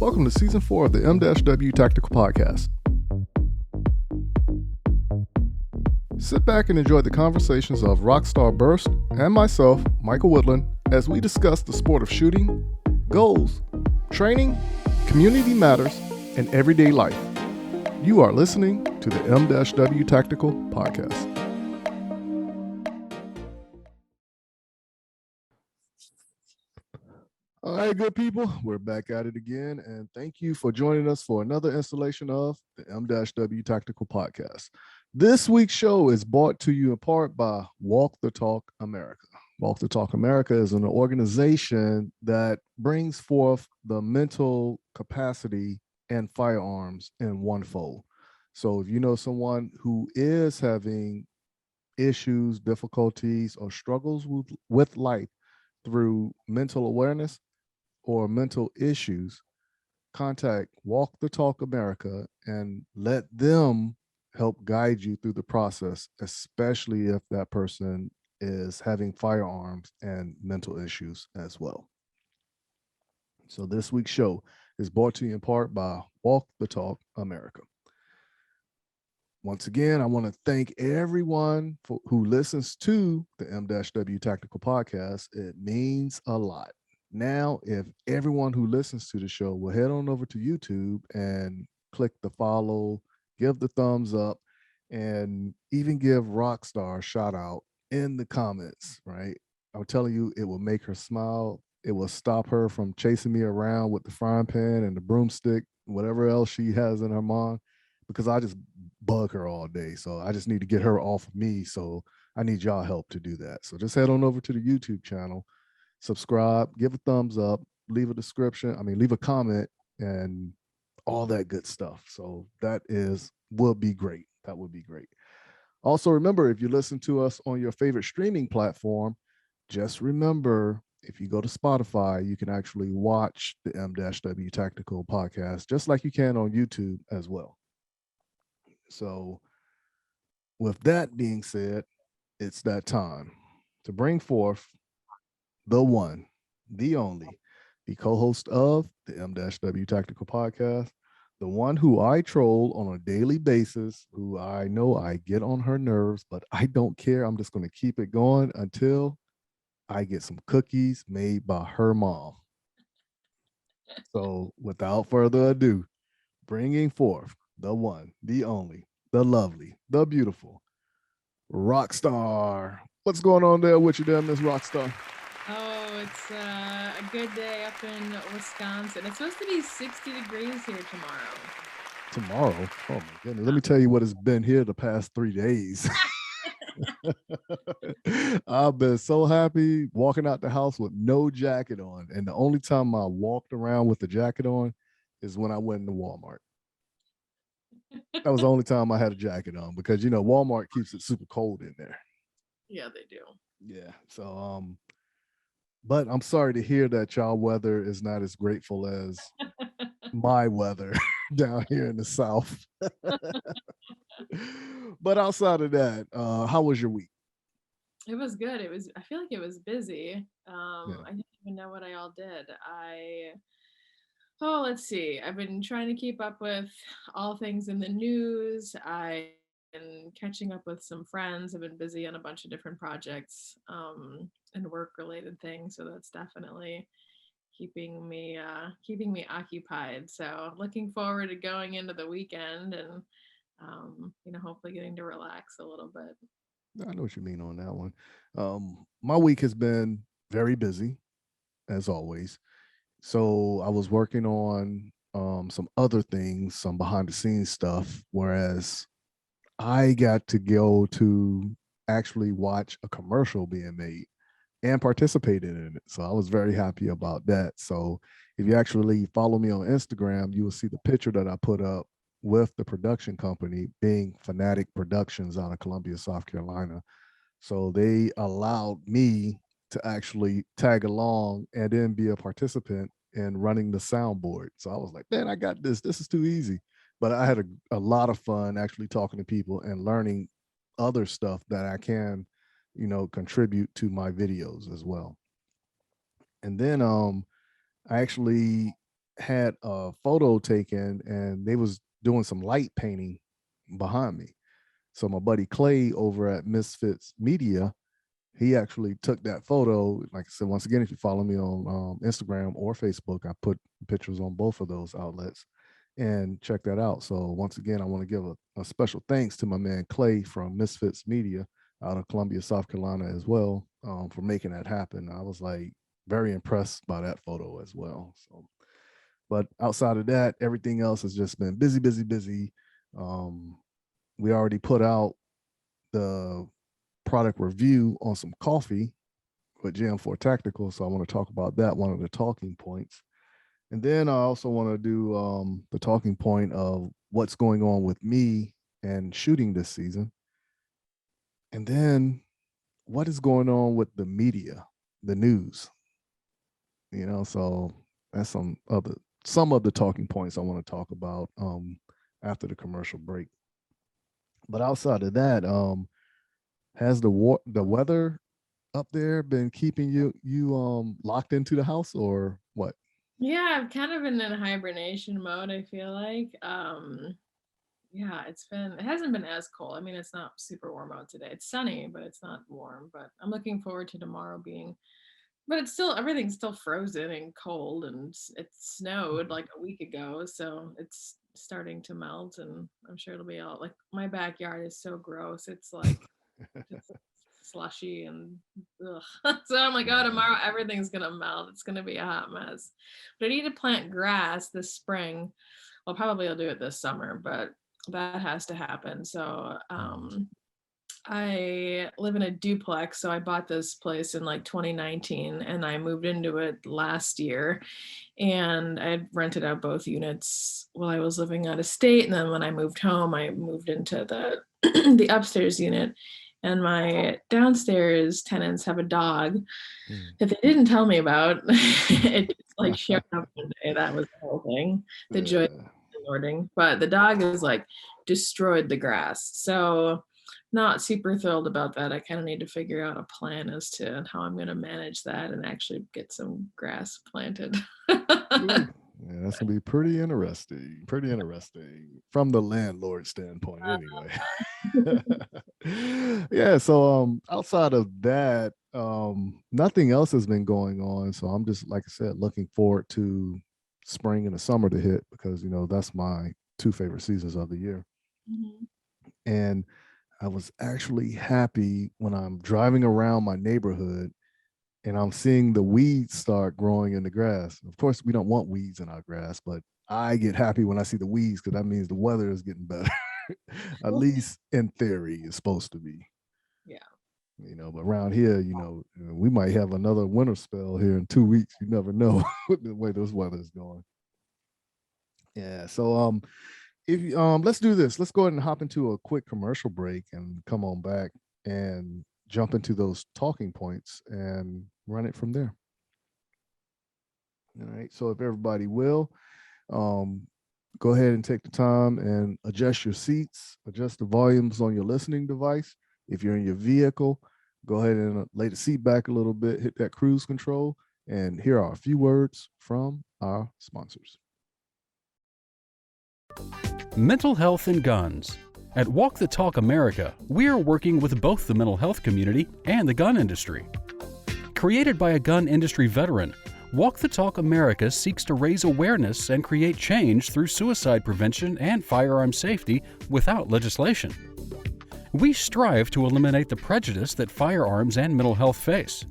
Welcome to Season 4 of the M-W Tactical Podcast. Sit back and enjoy the conversations of Rockstar Burst and myself, Michael Woodland, as we discuss the sport of shooting, goals, training, community matters, and everyday life. You are listening to the M-W Tactical Podcast. All right, good people, we're back at it again, and thank you for joining us for another installation of the M-W Tactical Podcast. This week's show is brought to you in part by Walk the Talk America. Walk the Talk America is an organization that brings forth the mental capacity and firearms in one fold. So if you know someone who is having issues, difficulties, or struggles with life through mental awareness or mental issues, contact Walk the Talk America and let them help guide you through the process, especially if that person is having firearms and mental issues as well. So this week's show is brought to you in part by Walk the Talk America. Once again, I want to thank everyone who listens to the M-W Tactical Podcast. It means a lot. Now, if everyone who listens to the show will head on over to YouTube and click the follow, give the thumbs up, and even give Rockstar a shout out in the comments, right? I'm telling you, it will make her smile. It will stop her from chasing me around with the frying pan and the broomstick, whatever else she has in her mind, because I just bug her all day. So I just need to get her off of me. So I need y'all help to do that. So just head on over to the YouTube channel, subscribe, give a thumbs up, leave a comment, and all that good stuff. So will be great. That would be great. Also, remember, if you listen to us on your favorite streaming platform, just remember, if you go to Spotify, you can actually watch the M-W Tactical Podcast, just like you can on YouTube as well. So with that being said, it's that time to bring forth the one, the only, the co-host of the M-W Tactical Podcast, the one who I troll on a daily basis, who I know I get on her nerves, but I don't care. I'm just going to keep it going until I get some cookies made by her mom. So without further ado, bringing forth the one, the only, the lovely, the beautiful Rockstar. What's going on there with you there, Miss Rockstar? Oh, it's a good day up in Wisconsin. It's supposed to be 60 degrees here tomorrow. Tomorrow? Oh my goodness. Let me tell you what it's been here the past 3 days. I've been so happy walking out the house with no jacket on. And the only time I walked around with the jacket on is when I went into Walmart. That was the only time I had a jacket on because, Walmart keeps it super cold in there. Yeah, they do. Yeah. So, but I'm sorry to hear that y'all weather is not as grateful as my weather down here in the South. But outside of that, how was your week? It was good. I feel like it was busy. Yeah. I didn't even know what I all did. Oh, let's see. I've been trying to keep up with all things in the news. I've been catching up with some friends. I've been busy on a bunch of different projects and work related things. So that's definitely keeping me occupied. So looking forward to going into the weekend and hopefully getting to relax a little bit. I know what you mean on that one. My week has been very busy, as always. So I was working on some other things, some behind the scenes stuff, whereas I got to go to actually watch a commercial being made and participated in it. So I was very happy about that. So if you actually follow me on Instagram, you will see the picture that I put up with the production company being Fanatic Productions out of Columbia, South Carolina. So they allowed me to actually tag along and then be a participant in running the soundboard. So I was like, man, I got this. This is too easy. But I had a lot of fun actually talking to people and learning other stuff that I can, contribute to my videos as well. And then I actually had a photo taken, and they was doing some light painting behind me. So my buddy Clay over at Misfits Media, he actually took that photo. Like I said, once again, if you follow me on Instagram or Facebook, I put pictures on both of those outlets, and check that out. So once again, I want to give a special thanks to my man Clay from Misfits Media out of Columbia, South Carolina as well, for making that happen. I was like very impressed by that photo as well. So, but outside of that, everything else has just been busy, busy, busy. We already put out the product review on some coffee with JM4 Tactical. So I want to talk about that, one of the talking points. And then I also want to do the talking point of what's going on with me and shooting this season. And then what is going on with the media, the news, so that's some of the talking points I want to talk about after the commercial break. But outside of that, has the weather up there been keeping you locked into the house or what? Yeah, I've kind of been in hibernation mode, I feel like. Yeah, it hasn't been as cold. I mean, it's not super warm out today. It's sunny, but it's not warm. But I'm looking forward to tomorrow being, but everything's still frozen and cold, and it snowed like a week ago. So it's starting to melt, and I'm sure it'll be all like, my backyard is so gross. It's like just slushy and ugh. So I'm like, oh, tomorrow everything's gonna melt. It's gonna be a hot mess. But I need to plant grass this spring. Well, probably I'll do it this summer, but that has to happen. So I live in a duplex. So I bought this place in like 2019 and I moved into it last year. And I had rented out both units while I was living out of state. And then when I moved home, I moved into the the upstairs unit. And my downstairs tenants have a dog that they didn't tell me about. It just like showed up one day. That was the whole thing. The joy of morning. But the dog is like destroyed the grass. So not super thrilled about that. I kind of need to figure out a plan as to how I'm going to manage that and actually get some grass planted. Yeah, that's gonna be pretty interesting. Pretty interesting from the landlord standpoint, anyway. Yeah. So outside of that, nothing else has been going on. So I'm just, like I said, looking forward to spring and the summer to hit, because that's my two favorite seasons of the year. Mhm. And I was actually happy when I'm driving around my neighborhood and I'm seeing the weeds start growing in the grass. Of course, we don't want weeds in our grass, but I get happy when I see the weeds, because that means the weather is getting better. At least in theory, it's supposed to be. Yeah. But around here, we might have another winter spell here in 2 weeks. You never know with the way this weather is going. Yeah. So if let's do this. Let's go ahead and hop into a quick commercial break and come on back and jump into those talking points and run it from there. All right. So if everybody will, go ahead and take the time and adjust your seats, adjust the volumes on your listening device. If you're in your vehicle, go ahead and lay the seat back a little bit, hit that cruise control, and here are a few words from our sponsors. Mental health and guns. At Walk the Talk America, we are working with both the mental health community and the gun industry. Created by a gun industry veteran, Walk the Talk America seeks to raise awareness and create change through suicide prevention and firearm safety without legislation. We strive to eliminate the prejudice that firearms and mental health face.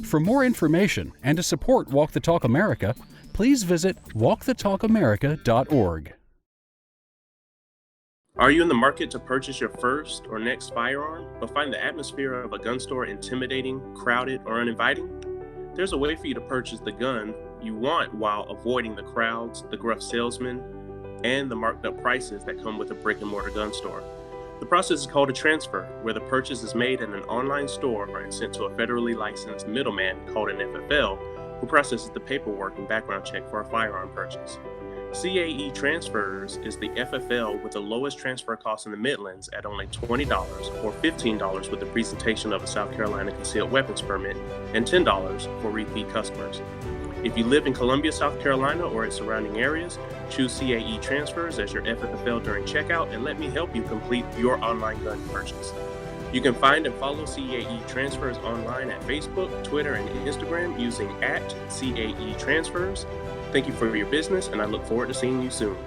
For more information and to support Walk the Talk America, please visit walkthetalkamerica.org. Are you in the market to purchase your first or next firearm, but find the atmosphere of a gun store intimidating, crowded, or uninviting? There's a way for you to purchase the gun you want while avoiding the crowds, the gruff salesmen, and the marked up prices that come with a brick and mortar gun store. The process is called a transfer, where the purchase is made in an online store and sent to a federally licensed middleman called an FFL, who processes the paperwork and background check for a firearm purchase. CAE Transfers is the FFL with the lowest transfer cost in the Midlands at only $20 or $15 with the presentation of a South Carolina concealed weapons permit and $10 for repeat customers. If you live in Columbia, South Carolina, or its surrounding areas, choose CAE Transfers as your FFL during checkout and let me help you complete your online gun purchase. You can find and follow CAE Transfers online at Facebook, Twitter, and Instagram using @CAE Transfers. Thank you for your business, and I look forward to seeing you soon.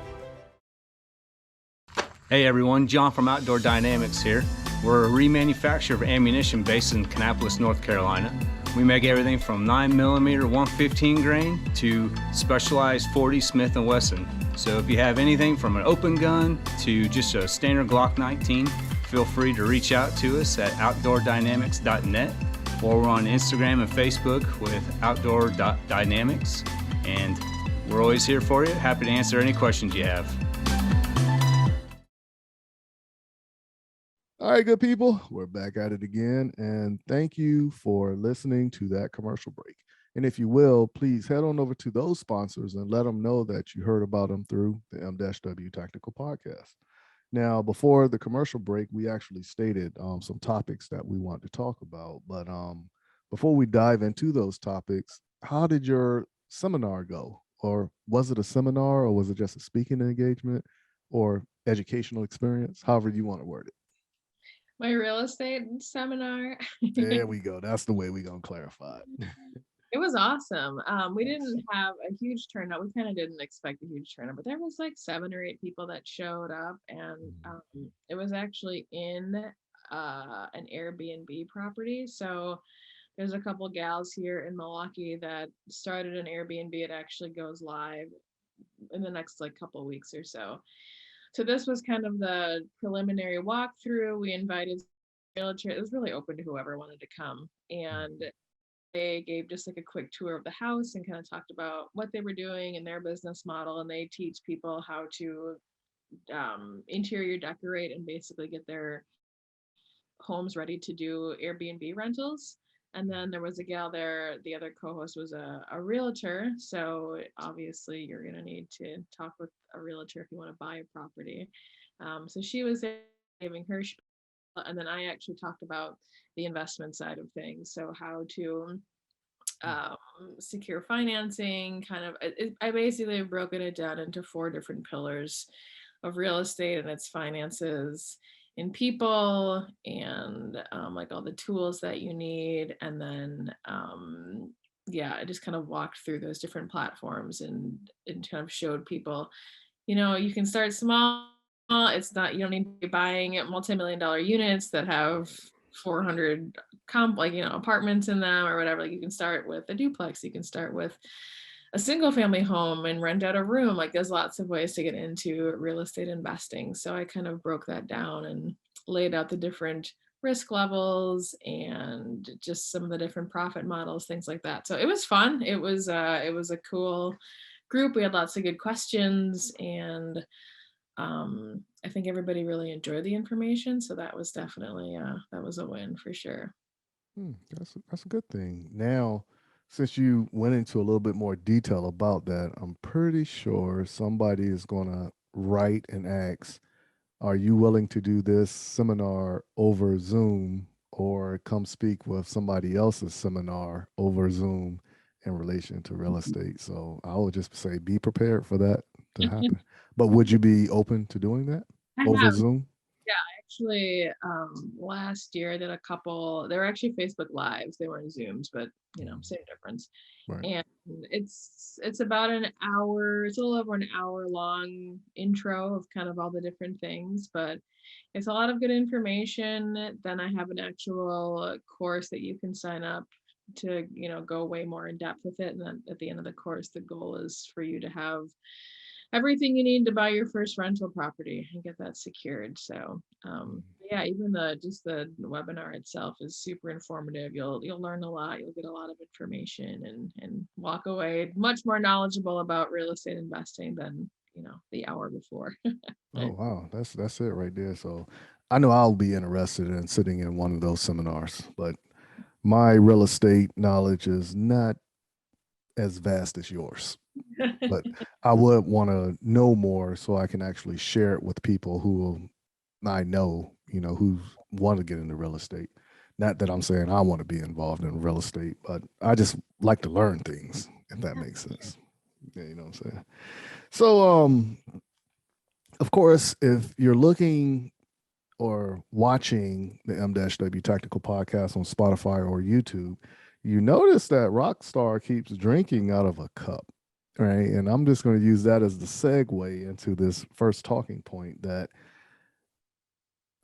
Hey everyone, John from Outdoor Dynamics here. We're a remanufacturer of ammunition based in Kannapolis, North Carolina. We make everything from 9mm 115 grain to specialized 40 Smith & Wesson. So if you have anything from an open gun to just a standard Glock 19, feel free to reach out to us at outdoordynamics.net, or we're on Instagram and Facebook with outdoor.dynamics. And we're always here for you. Happy to answer any questions you have. All right, good people, we're back at it again, and thank you for listening to that commercial break. And if you will, please head on over to those sponsors and let them know that you heard about them through the M-W Tactical Podcast. Now, before the commercial break, we actually stated some topics that we want to talk about. But before we dive into those topics, how did your seminar go? Or was it a seminar, or was it just a speaking engagement or educational experience? However you want to word it. My real estate seminar. There we go. That's the way we're going to clarify it. It was awesome. We didn't have a huge turnout. We kind of didn't expect a huge turnout, but there was like 7 or 8 people that showed up, and it was actually in an Airbnb property. So there's a couple gals here in Milwaukee that started an Airbnb. It actually goes live in the next like couple of weeks or so. So this was kind of the preliminary walkthrough. We invited realtor. It was really open to whoever wanted to come, and they gave just like a quick tour of the house and kind of talked about what they were doing and their business model. And they teach people how to interior decorate and basically get their homes ready to do Airbnb rentals. And then there was a gal there, the other co-host was a realtor. So obviously you're going to need to talk with a realtor if you want to buy a property. So she was there giving her spiel, and then I actually talked about the investment side of things. So how to secure financing, kind of, I basically have broken it down into 4 different pillars of real estate and its finances, in people, and like all the tools that you need. And then I just kind of walked through those different platforms and kind of showed people, you can start small. It's not, you don't need to be buying multi-million-dollar units that have 400 apartments in them or whatever. Like, you can start with a duplex, you can start with a single family home and rent out a room. Like, there's lots of ways to get into real estate investing. So I kind of broke that down and laid out the different risk levels and just some of the different profit models, things like that. So it was fun. It was a cool group. We had lots of good questions, and I think everybody really enjoyed the information. So that was definitely that was a win for sure. That's a good thing. Now, since you went into a little bit more detail about that, I'm pretty sure somebody is going to write and ask, are you willing to do this seminar over Zoom, or come speak with somebody else's seminar over Zoom in relation to real estate? So I would just say, be prepared for that to happen. But would you be open to doing that over Zoom? Yeah, actually, last year I did a couple. They were actually Facebook Lives. They weren't Zooms, but same difference. Right. And it's about an hour. It's a little over an hour long intro of kind of all the different things, but it's a lot of good information. Then I have an actual course that you can sign up to, go way more in depth with it. And then at the end of the course, the goal is for you to have everything you need to buy your first rental property and get that secured. So even the webinar itself is super informative. You'll learn a lot. You'll get a lot of information and walk away much more knowledgeable about real estate investing than the hour before. Oh wow, that's it right there. So I know I'll be interested in sitting in one of those seminars, but my real estate knowledge is not as vast as yours. But I would want to know more so I can actually share it with people who I know, who want to get into real estate. Not that I'm saying I want to be involved in real estate, but I just like to learn things. if that makes sense. Yeah, you know what I'm saying? So, of course, if you're looking or watching the M-W Tactical podcast on Spotify or YouTube, you notice that Rockstar keeps drinking out of a cup, right? And I'm just going to use that as the segue into this first talking point that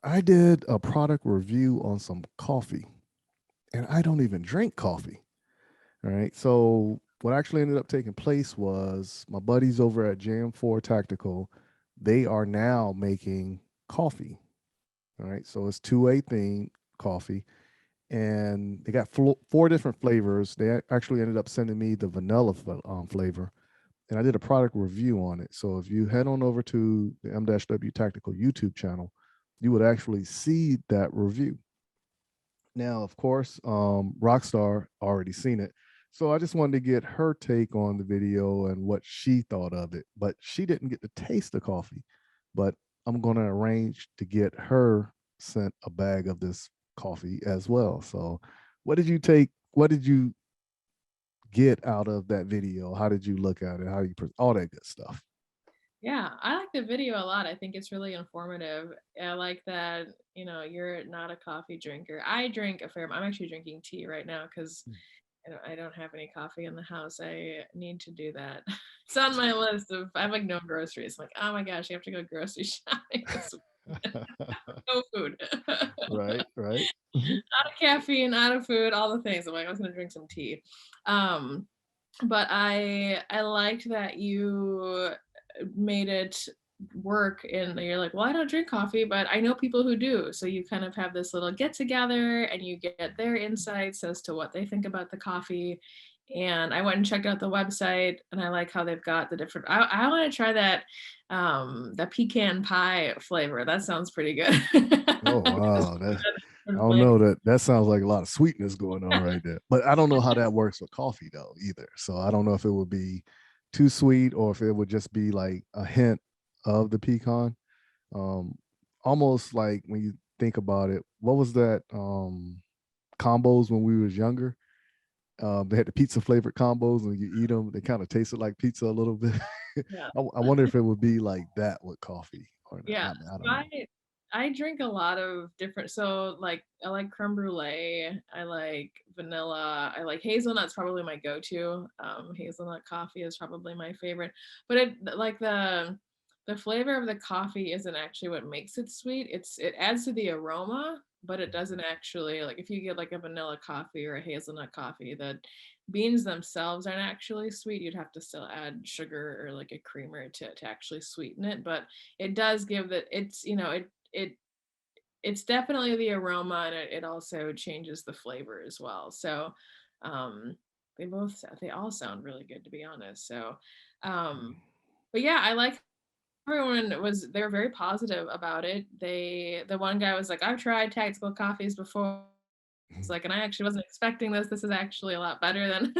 I did a product review on some coffee, and I don't even drink coffee. All right. So what actually ended up taking place was my buddies over at JM4 Tactical, they are now making coffee. All right. So it's 2A themed coffee, and they got 4 different flavors. They actually ended up sending me the vanilla flavor, and I did a product review on it. So if you head on over to the M-W Tactical YouTube channel, you would actually see that review. Now, of course, Rockstar already seen it. So I just wanted to get her take on the video and what she thought of it. But she didn't get to taste the coffee. But I'm going to arrange to get her sent a bag of this coffee as well. So what did you take? What did you get out of that video? How did you look at it? How do you all that good stuff? Yeah, I like the video a lot. I think it's really informative. I like that, you're not a coffee drinker. I drink a fair amount. I'm actually drinking tea right now because I don't have any coffee in the house. I need to do that. It's on my list of, I have like no groceries. I'm like, oh my gosh, you have to go grocery shopping. No food. Right. Out of caffeine, out of food, all the things. I'm like, I was gonna drink some tea. But I liked that you made it work, and you're like, well, I don't drink coffee, but I know people who do. So you kind of have this little get together and you get their insights as to what they think about the coffee. And I went and checked out the website, and I like how they've got the different, I want to try that the pecan pie flavor. That sounds pretty good. Oh wow. I don't know, that sounds like a lot of sweetness going on right there. But I don't know how that works with coffee though either. So I don't know if it would be too sweet or if it would just be like a hint of the pecan. Almost like when you think about it, what was that combos when we was younger? They had the pizza flavored combos, and you eat them, they kind of tasted like pizza a little bit. Yeah. I wonder if it would be like that with coffee or not. Yeah, I don't know. I drink a lot of different. So like I like creme brulee. I like vanilla. I like hazelnut's probably my go-to. Hazelnut coffee is probably my favorite. But the flavor of the coffee isn't actually what makes it sweet. It adds to the aroma, but it doesn't actually, like if you get like a vanilla coffee or a hazelnut coffee, the beans themselves aren't actually sweet. You'd have to still add sugar or like a creamer to actually sweeten it. But it does give that, it's definitely the aroma, and it also changes the flavor as well. So they all sound really good, to be honest. So but yeah, I like they're very positive about it. The one guy was like, I've tried tactical coffees before. It's like, and I actually wasn't expecting this. This is actually a lot better than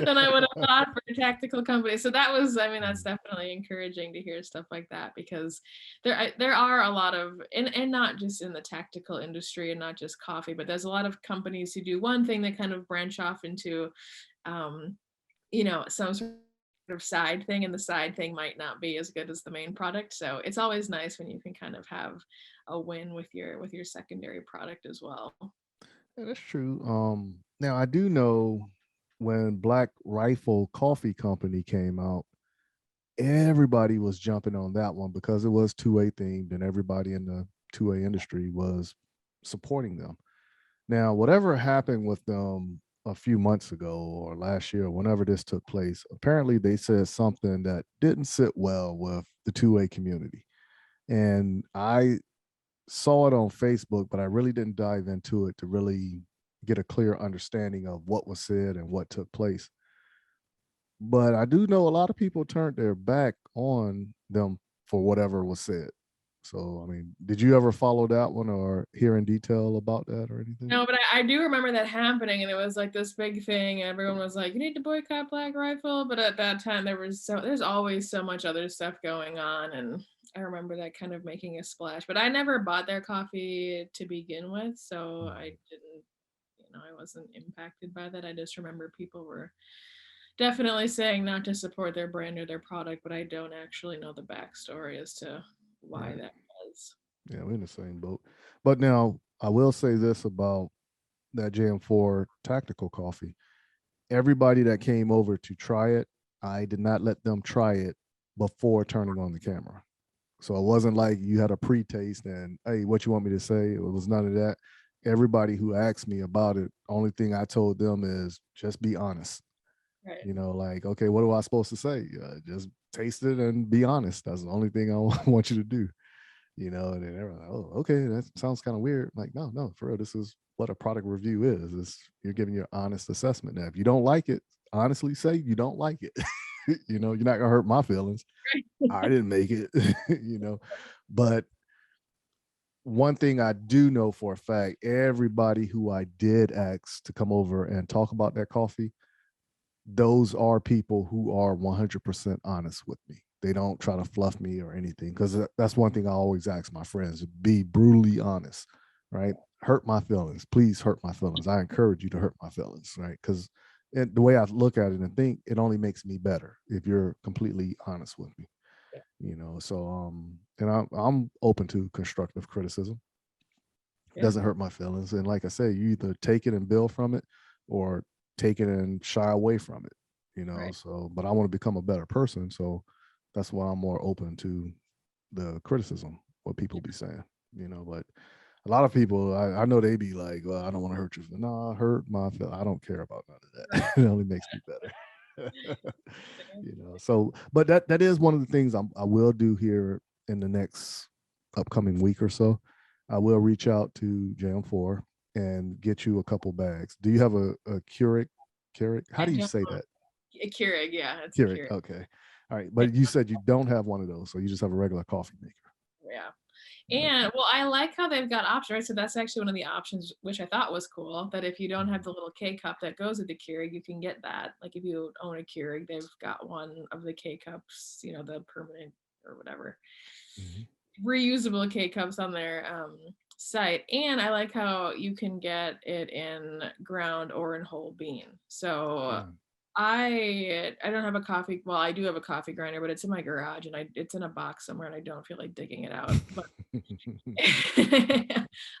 than I would have thought for a tactical company. So that's definitely encouraging to hear stuff like that, because there are a lot of, and not just in the tactical industry and not just coffee, but there's a lot of companies who do one thing that kind of branch off into some sort of side thing, and the side thing might not be as good as the main product. So it's always nice when you can kind of have a win with your secondary product as well. Yeah, that's true. Now I do know when Black Rifle Coffee Company came out, everybody was jumping on that one because it was 2A themed, and everybody in the 2A industry was supporting them. Now, whatever happened with them a few months ago or last year, whenever this took place, apparently they said something that didn't sit well with the 2A community. And I saw it on Facebook, but I really didn't dive into it to really get a clear understanding of what was said and what took place. But I do know a lot of people turned their back on them for whatever was said. So, I mean, did you ever follow that one or hear in detail about that or anything? No, but I do remember that happening, and it was like this big thing, and everyone was like, you need to boycott Black Rifle. But at that time, there's always so much other stuff going on, and I remember that kind of making a splash. But I never bought their coffee to begin with, so I didn't, I wasn't impacted by that. I just remember people were definitely saying not to support their brand or their product, but I don't actually know the backstory as to why Right. that was. Yeah, we're in the same boat. But now I will say this about that JM4 Tactical coffee. Everybody that came over to try it, I did not let them try it before turning on the camera. So it wasn't like you had a pre-taste and, hey, what you want me to say? It was none of that. Everybody who asked me about it, only thing I told them is just be honest. Right. You know, like, okay, what am I supposed to say? Just taste it and be honest. That's the only thing I want you to do. You know, and then everyone's like, oh, okay, that sounds kind of weird. Like, no, for real, this is what a product review is. You're giving your honest assessment. Now, if you don't like it, honestly say you don't like it. You know, you're not gonna hurt my feelings. I didn't make it, you know. But one thing I do know for a fact, everybody who I did ask to come over and talk about that coffee, those are people who are 100% honest with me. They don't try to fluff me or anything, because that's one thing I always ask my friends: be brutally honest, right? Hurt my feelings, please hurt my feelings. I encourage you to hurt my feelings, right? Because the way I look at it and think, it only makes me better if you're completely honest with me, you know. So and I'm open to constructive criticism. It Yeah. doesn't hurt my feelings, and like I say, you either take it and build from it, or take it and shy away from it, you know. Right. So but I want to become a better person, so that's why I'm more open to the criticism, what people be saying, you know. But a lot of people, I know they be like, well, I don't want to hurt you. No, I hurt my feelings. I don't care about none of that. It only makes me better. You know. So but that is one of the things I will do here in the next upcoming week or so. I will reach out to JM4 and get you a couple bags. Do you have a Keurig? How I do you don't say that? A Keurig, yeah, it's a Keurig. Keurig. Okay. All right. But you said you don't have one of those, so you just have a regular coffee maker. Yeah. Okay. And well, I like how they've got options, right? So that's actually one of the options, which I thought was cool, that if you don't have the little K cup that goes with the Keurig, you can get that. Like if you own a Keurig, they've got one of the K cups, you know, the permanent or whatever, Mhm. reusable K cups on their site. And I like how you can get it in ground or in whole bean. So Mm. I don't have a coffee. Well, I do have a coffee grinder, but it's in my garage and it's in a box somewhere, and I don't feel like digging it out. But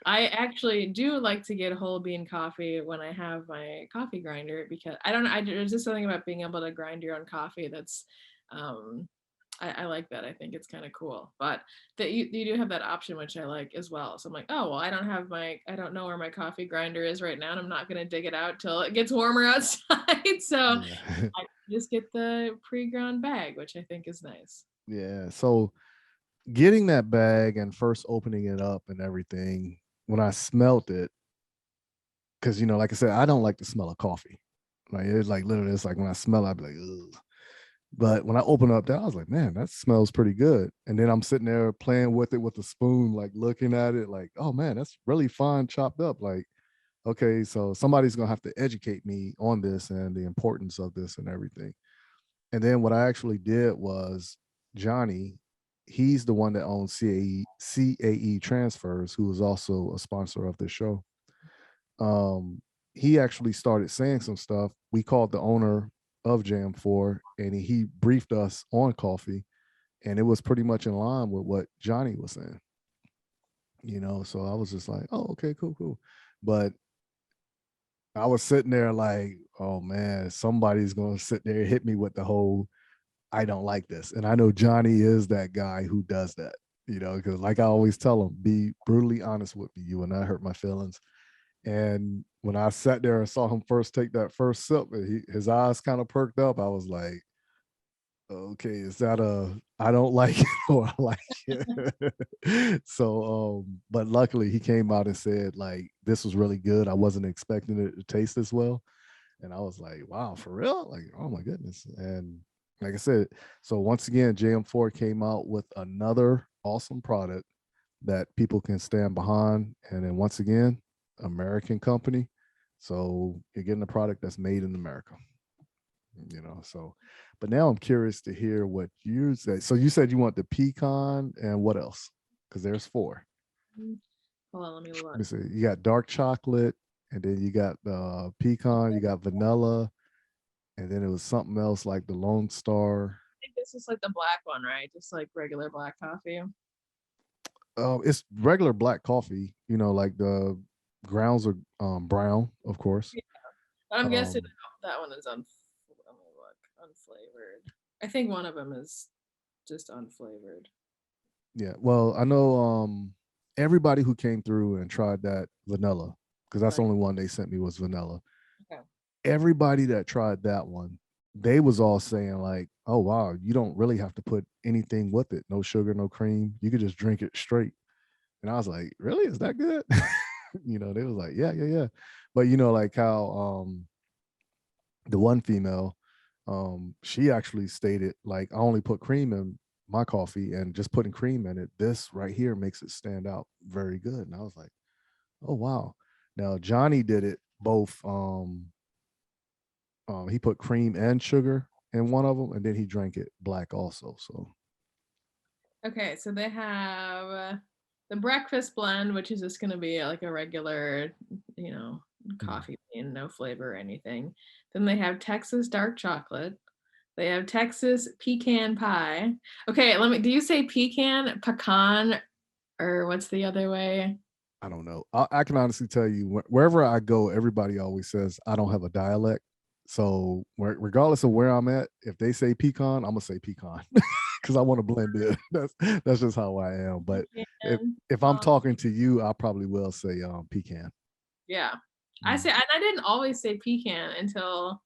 I actually do like to get whole bean coffee when I have my coffee grinder, because I don't know. There's just something about being able to grind your own coffee that's I like that. I think it's kind of cool. But that you do have that option, which I like as well. So I'm like, oh well, I don't know where my coffee grinder is right now, and I'm not gonna dig it out till it gets warmer outside. So Yeah. I just get the pre-ground bag, which I think is nice. Yeah. So getting that bag and first opening it up and everything, when I smelt it, because you know, like I said, I don't like the smell of coffee. Like it's like literally, it's like when I smell it, I'd be like, ugh. But when I open up that, I was like, man, that smells pretty good. And then I'm sitting there playing with it with a spoon, like looking at it, like, oh man, that's really fine chopped up. Like, okay, so somebody's gonna have to educate me on this and the importance of this and everything. And then what I actually did was Johnny, he's the one that owns CAE Transfers, who is also a sponsor of this show. Um, he actually started saying some stuff. We called the owner of JM4 and he briefed us on coffee, and it was pretty much in line with what Johnny was saying. You know, so I was just like, oh, okay, cool. But I was sitting there like, oh man, somebody's gonna sit there and hit me with the whole I don't like this. And I know Johnny is that guy who does that, you know, because like I always tell him, be brutally honest with me. You will not hurt my feelings. And when I sat there and saw him first take that first sip, his eyes kind of perked up. I was like, okay, is that a I don't like it or I like it? So but luckily he came out and said like this was really good. I wasn't expecting it to taste this well. And I was like, wow, for real? Like, oh my goodness. And like I said, so once again, JM4 came out with another awesome product that people can stand behind. And then once again, American company. So you're getting a product that's made in America, you know. So, but now I'm curious to hear what you say. So you said you want the pecan and what else? Because there's four. Hold on, let me Let look. me see. You got dark chocolate, and then you got pecan, you got vanilla, and then it was something else like the Lone Star. I think this is like the black one, right? Just like regular black coffee. It's regular black coffee, like the grounds are brown, of course. Yeah. I'm guessing Um, that one is let me look, unflavored. I think one of them is just unflavored. yeah, well, I know everybody who came through and tried that vanilla, because that's the Right. only one they sent me was vanilla. Okay. Everybody that tried that one, they was all saying like, oh wow, you don't really have to put anything with it. No sugar, no cream. You could just drink it straight. And I was like, really? Is that good? They was like, yeah, yeah, yeah. But like how the one female, she actually stated like, I only put cream in my coffee, and just putting cream in it, this right here makes it stand out very good. And I was like, oh wow. Now Johnny did it both. He put cream and sugar in one of them, and then he drank it black also. So Okay, so they have the breakfast blend, which is just going to be like a regular, coffee bean, no flavor or anything. Then they have Texas dark chocolate. They have Texas pecan pie. Okay, do you say pecan, or what's the other way? I don't know. I can honestly tell you, wherever I go, everybody always says I don't have a dialect. So regardless of where I'm at, if they say pecan, I'm gonna say pecan because I want to blend in. That's just how I am. But Pecan. if I'm talking to you, I probably will say pecan. Yeah, I didn't always say pecan until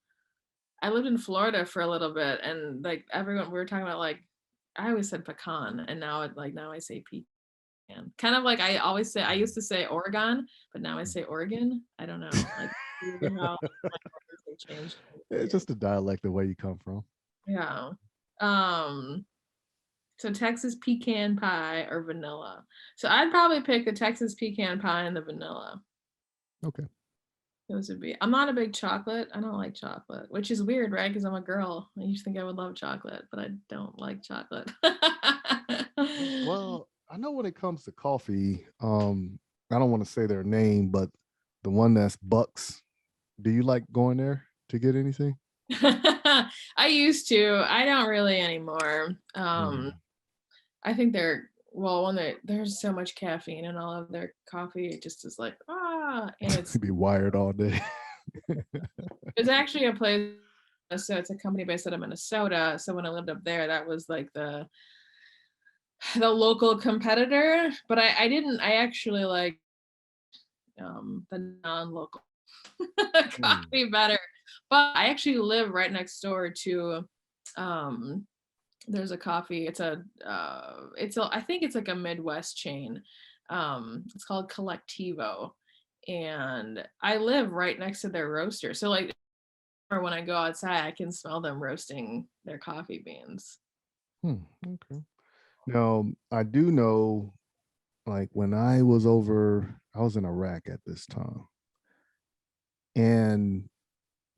I lived in Florida for a little bit, and like everyone, we were talking about like I always said pecan, and now I say pecan. Kind of like I used to say Oregon, but now I say Oregon. I don't know. Like how they changed. It's just a dialect, the way you come from. Yeah. So Texas pecan pie or vanilla. So I'd probably pick the Texas pecan pie and the vanilla. Okay. Those would be. I'm not a big chocolate. I don't like chocolate, which is weird, right? Because I'm a girl. I used to think I would love chocolate, but I don't like chocolate. Well, I know when it comes to coffee, I don't want to say their name, but the one that's Bucks. Do you like going there to get anything? I used to. I don't really anymore. I think there's so much caffeine in all of their coffee. It just is like, and it's be wired all day. there's actually a place, so it's a company based out of Minnesota. So when I lived up there, that was like the local competitor. But I actually like the non-local coffee better. But I actually live right next door to there's a coffee. I think it's like a Midwest chain. It's called Collectivo. And I live right next to their roaster. So like or when I go outside, I can smell them roasting their coffee beans. Okay. Now, I do know, like when I was in Iraq at this time, and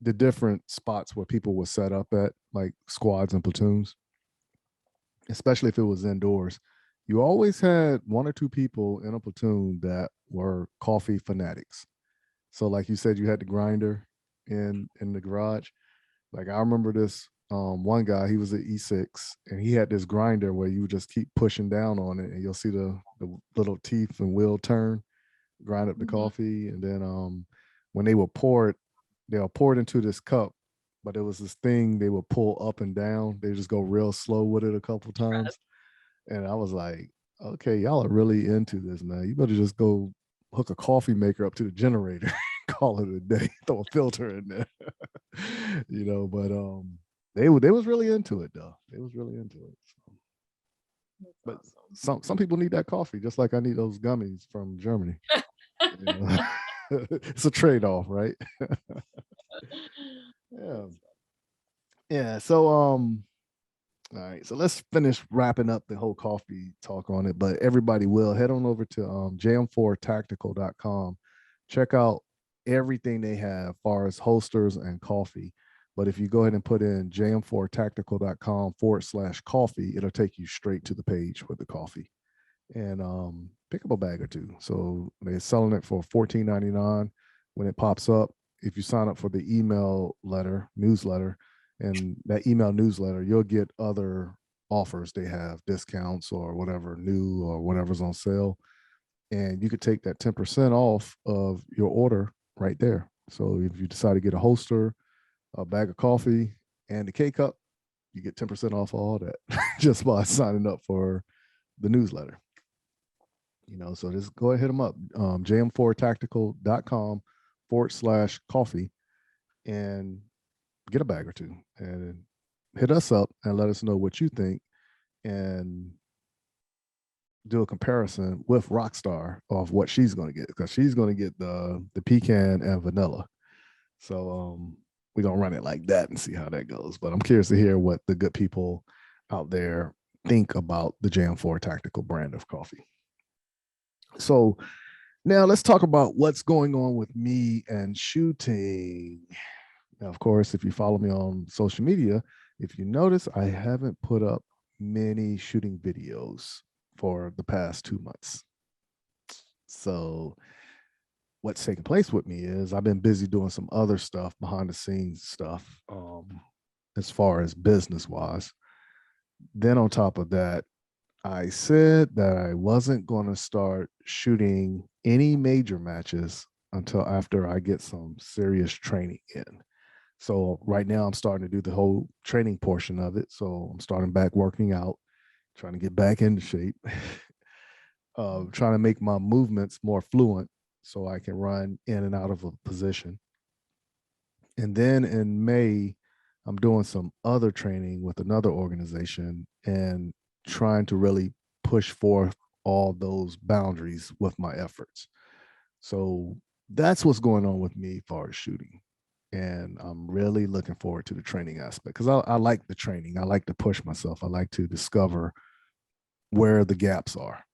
the different spots where people were set up at, like squads and platoons, especially if it was indoors, you always had one or two people in a platoon that were coffee fanatics. So like you said, you had the grinder in the garage. Like I remember this one guy, he was at E6, and he had this grinder where you would just keep pushing down on it, and you'll see the little teeth and wheel turn, grind up the coffee. And then when they would pour it, they'll pour it into this cup, but it was this thing they would pull up and down. They just go real slow with it a couple times. And I was like, okay, y'all are really into this, man. You better just go hook a coffee maker up to the generator, call it a day, throw a filter in there. But they was really into it though. They was really into it. So. But some people need that coffee, just like I need those gummies from Germany. It's a trade-off, right? Yeah. So all right, so let's finish wrapping up the whole coffee talk on it. But everybody will head on over to JM4Tactical.com. Check out everything they have as far as holsters and coffee. But if you go ahead and put in jm4tactical.com/coffee, it'll take you straight to the page with the coffee. And pick up a bag or two. So they're selling it for $14.99 when it pops up. if you sign up for the newsletter, and that email newsletter, you'll get other offers. They have discounts or whatever new or whatever's on sale. And you could take that 10% off of your order right there. So if you decide to get a holster, a bag of coffee, and a K-cup, you get 10% off all that just by signing up for the newsletter. So just go ahead, hit them up, jm4tactical.com/coffee, and get a bag or two and hit us up and let us know what you think, and do a comparison with Rockstar of what she's going to get, because she's going to get the pecan and vanilla. So we're going to run it like that and see how that goes. But I'm curious to hear what the good people out there think about the JM4 Tactical brand of coffee. So now let's talk about what's going on with me and shooting. Now, of course, if you follow me on social media, if you notice, I haven't put up many shooting videos for the past 2 months. So what's taking place with me is I've been busy doing some other stuff, behind the scenes stuff, as far as business wise. Then on top of that, I said that I wasn't going to start shooting any major matches until after I get some serious training in. So right now I'm starting to do the whole training portion of it. So I'm starting back working out, trying to get back into shape, trying to make my movements more fluent so I can run in and out of a position. And then in May, I'm doing some other training with another organization and trying to really push forth all those boundaries with my efforts. So that's what's going on with me as far as shooting. And I'm really looking forward to the training aspect, because I like the training. I like to push myself. I like to discover where the gaps are.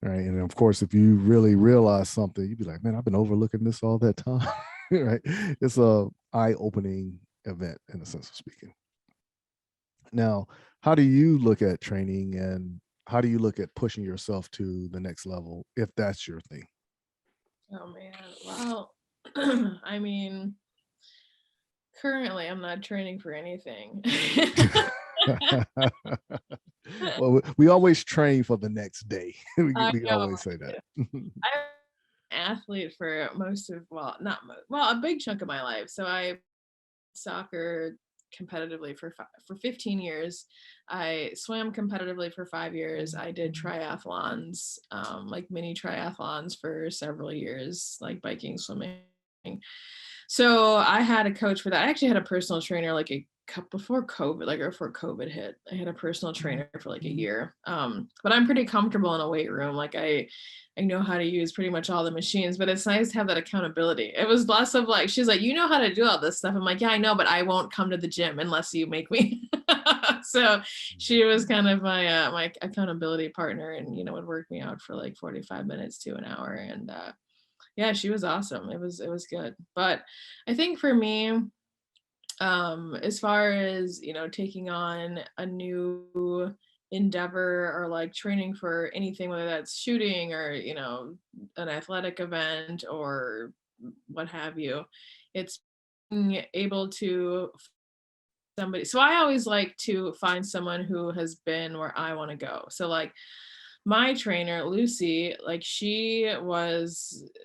Right. And of course, if you really realize something, you'd be like, man, I've been overlooking this all that time. Right. It's a eye-opening event in a sense of speaking. Now, how do you look at training, and how do you look at pushing yourself to the next level, if that's your thing? Oh man. Well, I mean, currently I'm not training for anything. Well, we always train for the next day. we know, always say that. I'm an athlete for most of, well, not most, well, a big chunk of my life. So I soccer competitively for 15 years. I swam competitively for 5 years. I did triathlons, like mini triathlons for several years, like biking, swimming. So I had a coach for that. I actually had a personal trainer like before COVID, like before COVID hit. I had a personal trainer for like a year. But I'm pretty comfortable in a weight room. Like I know how to use pretty much all the machines, but it's nice to have that accountability. It was less of like, she's like, you know how to do all this stuff. I'm like, yeah, I know, but I won't come to the gym unless you make me. So she was kind of my my accountability partner, and would work me out for like 45 minutes to an hour. And yeah, she was awesome. It was good. But I think for me, as far as taking on a new endeavor or like training for anything, whether that's shooting or an athletic event or what have you, it's being able to somebody. So I always like to find someone who has been where I want to go. So like my trainer, Lucy, like she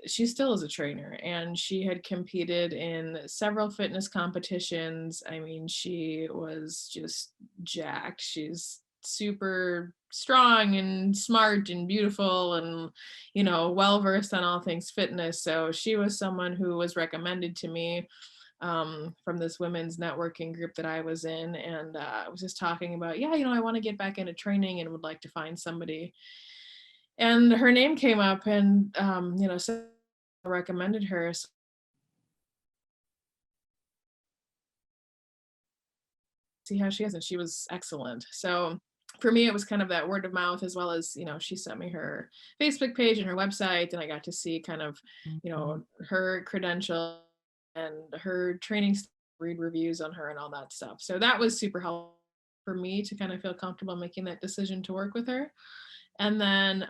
still is a trainer, and she had competed in several fitness competitions. I mean, she was just jacked. She's super strong and smart and beautiful and, well-versed on all things fitness. So she was someone who was recommended to me from this women's networking group that I was in. And I was just talking about, yeah, I want to get back into training and would like to find somebody. And her name came up, and, so I recommended her. So see how she is. And she was excellent. So for me, it was kind of that word of mouth, as well as, she sent me her Facebook page and her website, and I got to see kind of, her credential and her training, read reviews on her and all that stuff. So that was super helpful for me to kind of feel comfortable making that decision to work with her. And then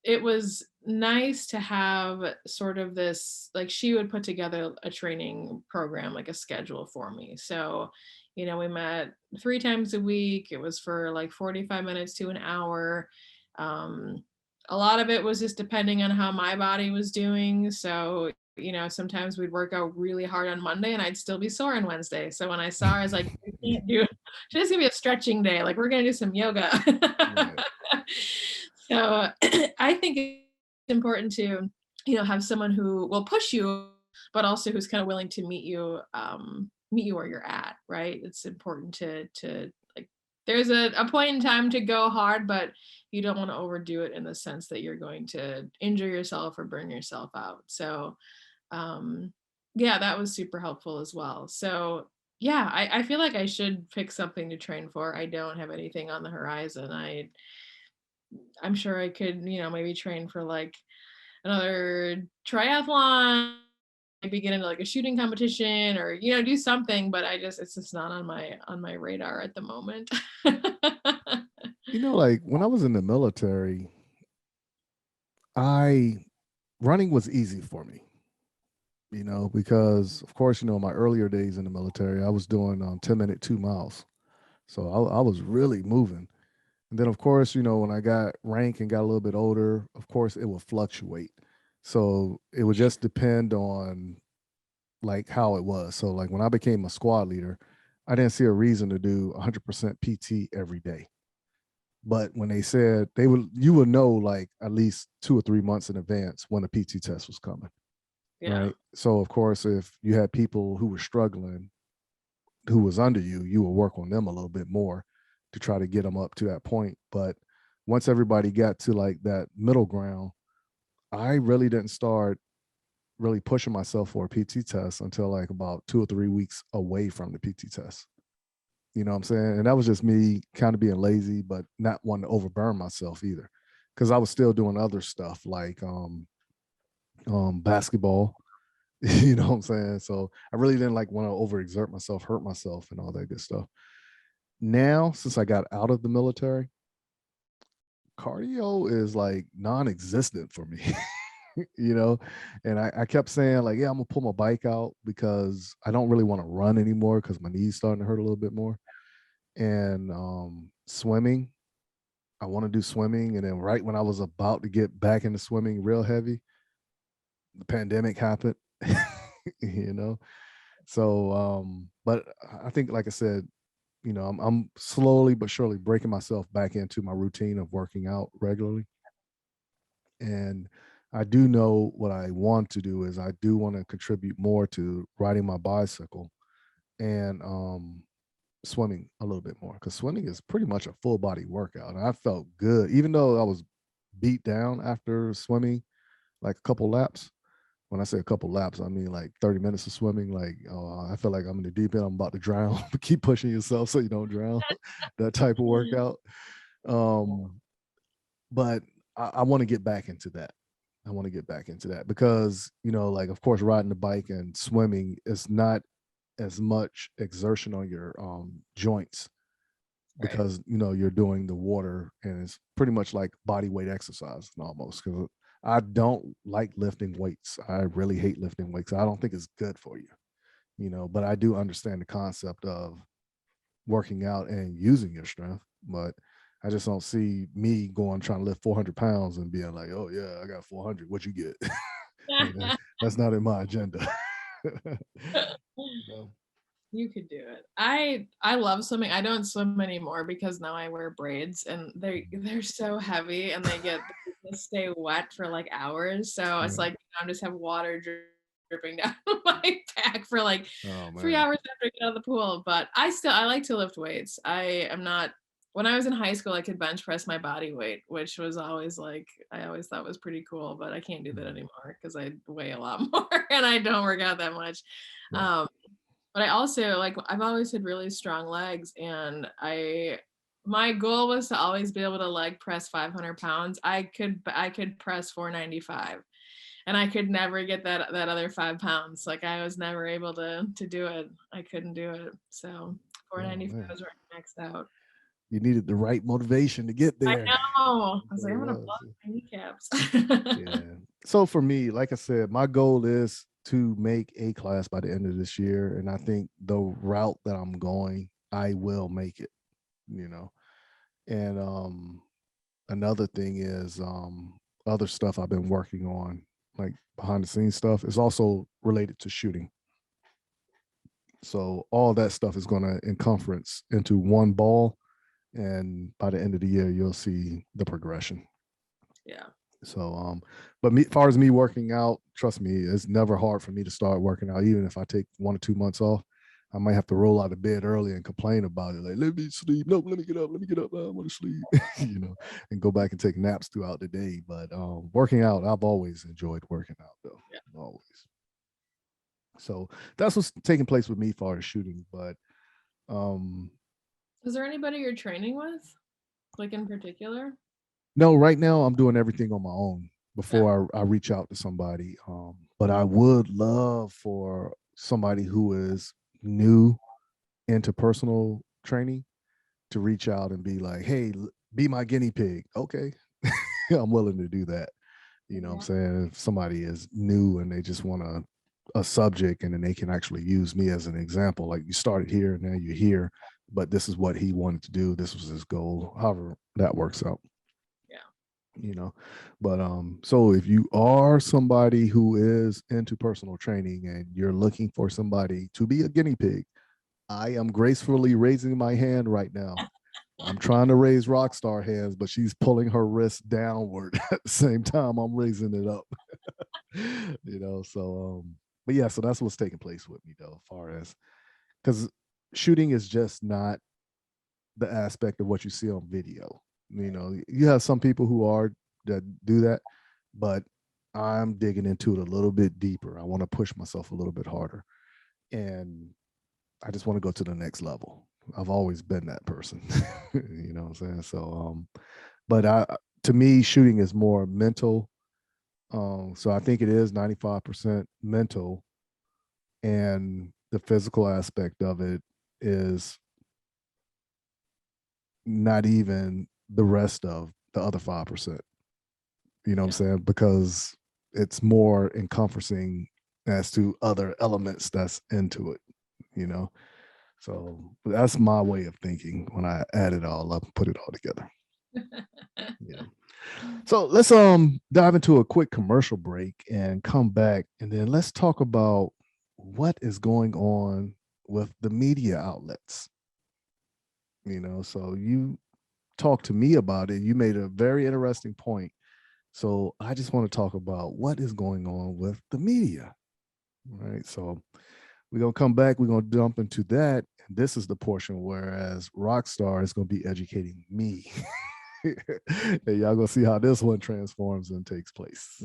it was nice to have sort of this, like she would put together a training program, like a schedule for me. So, we met 3 times a week. It was for like 45 minutes to an hour. A lot of it was just depending on how my body was doing. So, sometimes we'd work out really hard on Monday and I'd still be sore on Wednesday. So when I saw her, I was like, we can't do it. Today's gonna be a stretching day. Like, we're gonna do some yoga. Right. So I think it's important to, have someone who will push you, but also who's kind of willing to meet you where you're at, right? It's important to like, there's a point in time to go hard, but you don't want to overdo it in the sense that you're going to injure yourself or burn yourself out. So yeah, that was super helpful as well. So yeah, I feel like I should pick something to train for. I don't have anything on the horizon. I'm sure I could, maybe train for like another triathlon, maybe get into like a shooting competition or, do something, but it's just not on my radar at the moment. Like when I was in the military, I running was easy for me, because of course, my earlier days in the military, I was doing 10-minute 2 miles. So I was really moving. And then, of course, when I got rank and got a little bit older, of course, it would fluctuate. So it would just depend on like how it was. So like when I became a squad leader, I didn't see a reason to do 100% PT every day. But when they said you would know like at least 2 or 3 months in advance when a PT test was coming. Yeah. Right. So of course, if you had people who were struggling, who was under you, you would work on them a little bit more to try to get them up to that point. But once everybody got to like that middle ground, I really didn't start really pushing myself for a PT test until like about 2 or 3 weeks away from the PT test. You know what I'm saying? And that was just me kind of being lazy, but not wanting to overburn myself either. Cause I was still doing other stuff like basketball. You know what I'm saying? So I really didn't like want to overexert myself, hurt myself, and all that good stuff. Now, since I got out of the military, cardio is like non-existent for me. And I kept saying like, yeah, I'm gonna pull my bike out because I don't really want to run anymore because my knees starting to hurt a little bit more. And swimming, I want to do swimming. And then right when I was about to get back into swimming real heavy, the pandemic happened. you know so but I think, like I said, I'm slowly but surely breaking myself back into my routine of working out regularly. And I do know what I want to do is I do want to contribute more to riding my bicycle and swimming a little bit more, because swimming is pretty much a full body workout. And I felt good, even though I was beat down after swimming like a couple laps. When I say a couple laps, I mean like 30 minutes of swimming. Like, I feel like I'm in the deep end, I'm about to drown, but keep pushing yourself so you don't drown. That type of workout. But I want to get back into that. I want to get back into that because, like, of course, riding the bike and swimming is not as much exertion on your joints because, you're doing the water, and it's pretty much like body weight exercise almost. Because I don't like lifting weights. I really hate lifting weights. I don't think it's good for you, but I do understand the concept of working out and using your strength. But I just don't see me going trying to lift 400 pounds and being like, oh yeah, I got 400. What you get? Like, that's not in my agenda. You could do it. I love swimming. I don't swim anymore because now I wear braids and they're so heavy and they stay wet for like hours. So it's like I just have water dripping down my back for like 3 hours after I get out of the pool. But I like to lift weights. I am not. When I was in high school, I could bench press my body weight, which was always like I always thought was pretty cool. But I can't do that anymore because I weigh a lot more and I don't work out that much. But I also like I've always had really strong legs, and my goal was to always be able to leg press 500 pounds. I could press 495, and I could never get that other 5 pounds. Like I was never able to do it. I couldn't do it. So 495 is where I maxed out. You needed the right motivation to get there. I know. I was like, I'm gonna was. block my kneecaps. Yeah. So for me, like I said, my goal is to make A class by the end of this year. And I think the route that I'm going, I will make it, And another thing is other stuff I've been working on, like behind the scenes stuff, is also related to shooting. So all that stuff is going to encompass into one ball. And by the end of the year, you'll see the progression. Yeah. So, but as far as me working out, trust me, it's never hard for me to start working out. Even if I take 1 or 2 months off, I might have to roll out of bed early and complain about it. Like, let me sleep. No, let me get up. I want to sleep, and go back and take naps throughout the day. But working out, I've always enjoyed working out though. Yeah. Always. So that's what's taking place with me as far as shooting. But is there anybody you're training with, like in particular? No, right now I'm doing everything on my own before I reach out to somebody. But I would love for somebody who is new into personal training to reach out and be like, hey, be my guinea pig. Okay. I'm willing to do that. You know what I'm saying? If somebody is new and they just want a subject, and then they can actually use me as an example, like you started here and now you're here, but this is what he wanted to do. This was his goal, however that works out. But so if you are somebody who is into personal training and you're looking for somebody to be a guinea pig, I am gracefully raising my hand right now. I'm trying to raise Rockstar hands, but she's pulling her wrist downward at the same time I'm raising it up. So but yeah, so that's what's taking place with me though, as far as, because shooting is just not the aspect of what you see on video. You have some people that do that, but I'm digging into it a little bit deeper. I want to push myself a little bit harder, and I just want to go to the next level. I've always been that person. You know what I'm saying? So, but to me, shooting is more mental. So I think it is 95% mental, and the physical aspect of it is not even the rest of the other 5%. You know what I'm saying? Because it's more encompassing as to other elements that's into it, So that's my way of thinking when I add it all up and put it all together. So let's dive into a quick commercial break and come back, and then let's talk about what is going on with the media outlets. So you talked to me about it. You made a very interesting point. So I just want to talk about what is going on with the media. All right. So we're going to come back. We're going to jump into that. And this is the portion whereas Rockstar is going to be educating me. And y'all going to see how this one transforms and takes place.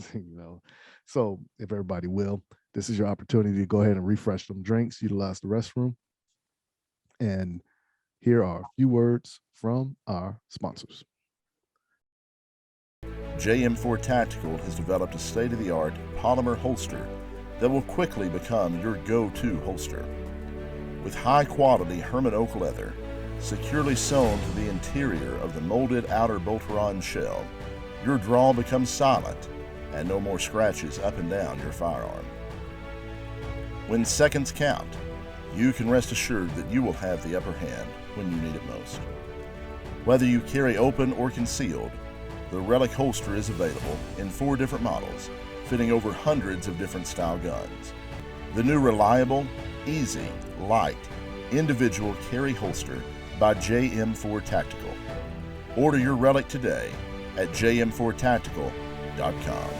So if everybody will, this is your opportunity to go ahead and refresh them drinks, utilize the restroom. And here are a few words from our sponsors. JM4 Tactical has developed a state-of-the-art polymer holster that will quickly become your go-to holster. With high-quality Herman oak leather securely sewn to the interior of the molded outer bolt-on shell, your draw becomes silent and no more scratches up and down your firearm. When seconds count, you can rest assured that you will have the upper hand when you need it most. Whether you carry open or concealed, the Relic holster is available in 4 different models, fitting over hundreds of different style guns. The new reliable, easy, light, individual carry holster by JM4 Tactical. Order your Relic today at jm4tactical.com.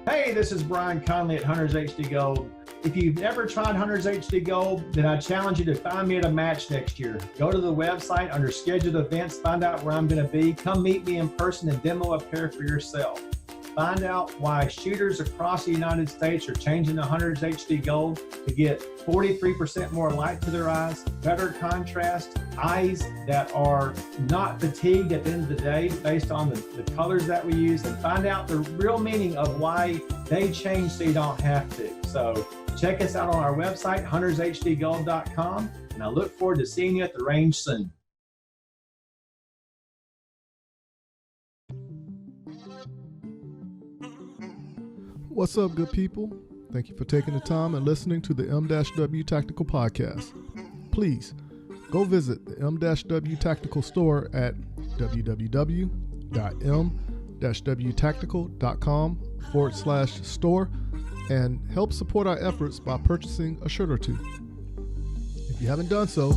Hey, this is Brian Conley at Hunters HD Gold. If you've never tried Hunters HD Gold, then I challenge you to find me at a match next year. Go to the website under scheduled events, find out where I'm going to be. Come meet me in person and demo a pair for yourself. Find out why shooters across the United States are changing to Hunter's HD Gold to get 43% more light to their eyes, better contrast, eyes that are not fatigued at the end of the day based on the colors that we use, and find out the real meaning of why they change so you don't have to. So check us out on our website, huntershdgold.com, and I look forward to seeing you at the range soon. What's up, good people? Thank you for taking the time and listening to the M-W Tactical Podcast. Please go visit the M-W Tactical store at www.m-wtactical.com/store and help support our efforts by purchasing a shirt or two. If you haven't done so,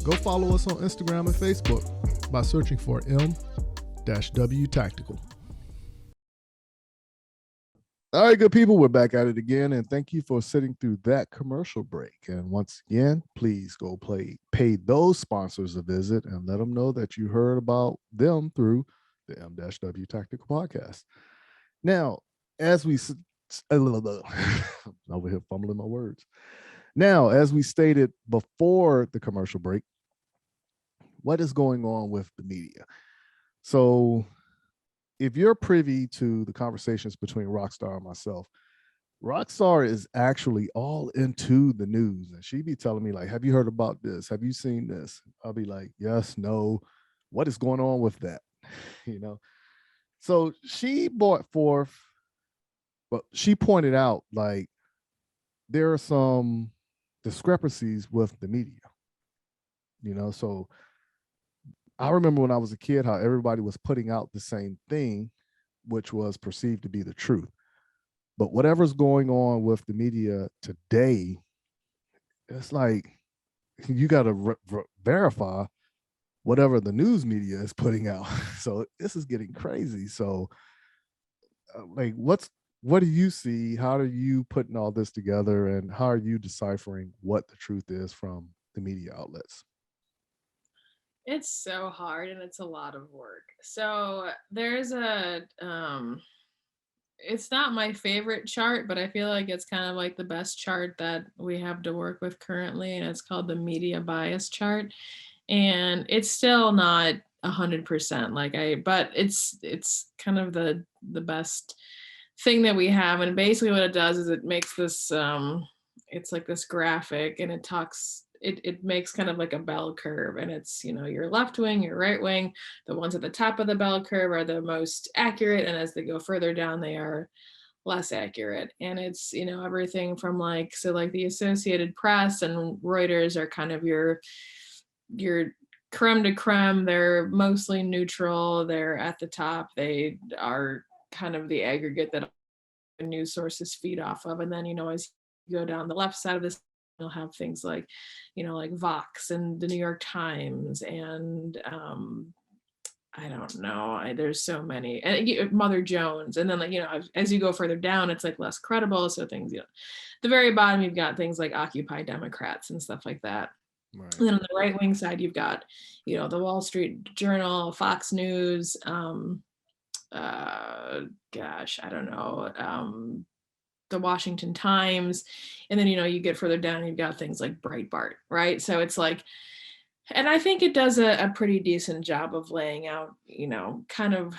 go follow us on Instagram and Facebook by searching for M-W Tactical. All right, good people, we're back at it again, and thank you for sitting through that commercial break. And once again, please go pay those sponsors a visit and let them know that you heard about them through the M-W Tactical Podcast. Now, as we over here fumbling my words. Now, as we stated before the commercial break, what is going on with the media? So, if you're privy to the conversations between Rockstar and myself, Rockstar is actually all into the news. And she be telling me, like, have you heard about this? Have you seen this? I'll be like, yes, no. What is going on with that? You know? So she brought forth, but she pointed out, like, there are some discrepancies with the media. You know, so I remember when I was a kid, how everybody was putting out the same thing, which was perceived to be the truth. But whatever's going on with the media today, it's like you got to verify whatever the news media is putting out. So this is getting crazy. So like, what do you see? How are you putting all this together, and how are you deciphering what the truth is from the media outlets? It's so hard and it's a lot of work. So there's a, it's not my favorite chart, but I feel like it's kind of like the best chart that we have to work with currently. And it's called the media bias chart. And it's still not 100% but it's kind of the best thing that we have. And basically what it does is it makes this, it's like this graphic, and it makes kind of like a bell curve, and it's, your left wing, your right wing. The ones at the top of the bell curve are the most accurate, and as they go further down, they are less accurate. And it's, everything from like the Associated Press and Reuters are kind of your creme de creme. They're mostly neutral. They're at the top. They are kind of the aggregate that news sources feed off of. And then, as you go down the left side of this, you'll have things like, like Vox and the New York Times, and I don't know, there's so many, and Mother Jones. And then as you go further down, it's like less credible. So things, the very bottom, you've got things like Occupy Democrats and stuff like that. Right. And then on the right wing side, you've got, the Wall Street Journal, Fox News, I don't know, the Washington Times. And then, you get further down, you've got things like Breitbart, right? So it's like, and I think it does a pretty decent job of laying out, kind of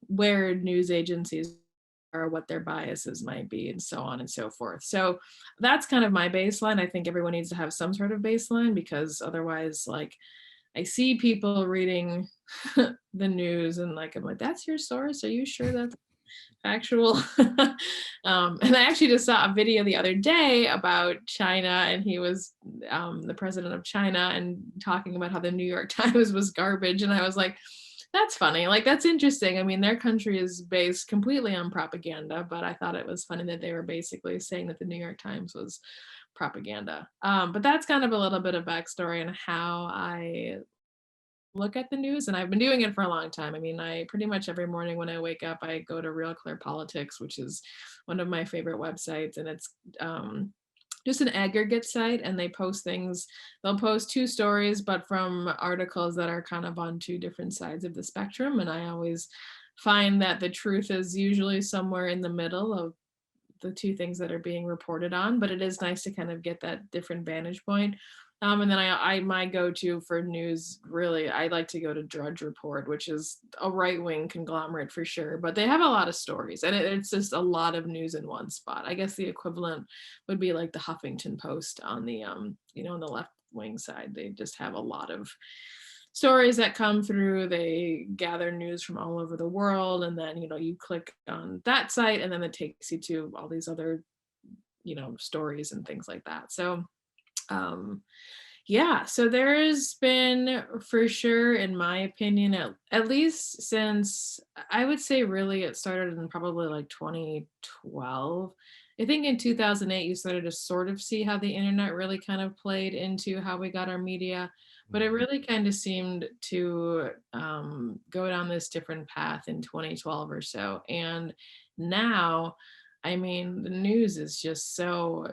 where news agencies are, what their biases might be, and so on and so forth. So that's kind of my baseline. I think everyone needs to have some sort of baseline, because otherwise, I see people reading the news and I'm like, that's your source? Are you sure that's factual? And I actually just saw a video the other day about China, and he was the president of China, and talking about how the New York Times was garbage. And I was like, that's funny. That's interesting. I mean, their country is based completely on propaganda, but I thought it was funny that they were basically saying that the New York Times was propaganda. But that's kind of a little bit of backstory on how I look at the news, and I've been doing it for a long time. I mean, I pretty much every morning when I wake up, I go to Real Clear Politics, which is one of my favorite websites, and it's just an aggregate site, and they post things. They'll post two stories, but from articles that are kind of on two different sides of the spectrum. And I always find that the truth is usually somewhere in the middle of the two things that are being reported on, but it is nice to kind of get that different vantage point. And then I my go-to for news, really, I like to go to Drudge Report, which is a right-wing conglomerate for sure, but they have a lot of stories, and it's just a lot of news in one spot. I guess the equivalent would be like the Huffington Post on the on the left-wing side. They just have a lot of stories that come through. They gather news from all over the world, and then you click on that site, and then it takes you to all these other stories and things like that. So yeah, so there's been, for sure, in my opinion, at least since, I would say really it started in probably like 2012. I think in 2008 you started to sort of see how the internet really kind of played into how we got our media, but it really kind of seemed to go down this different path in 2012 or so. And now, I mean, the news is just so,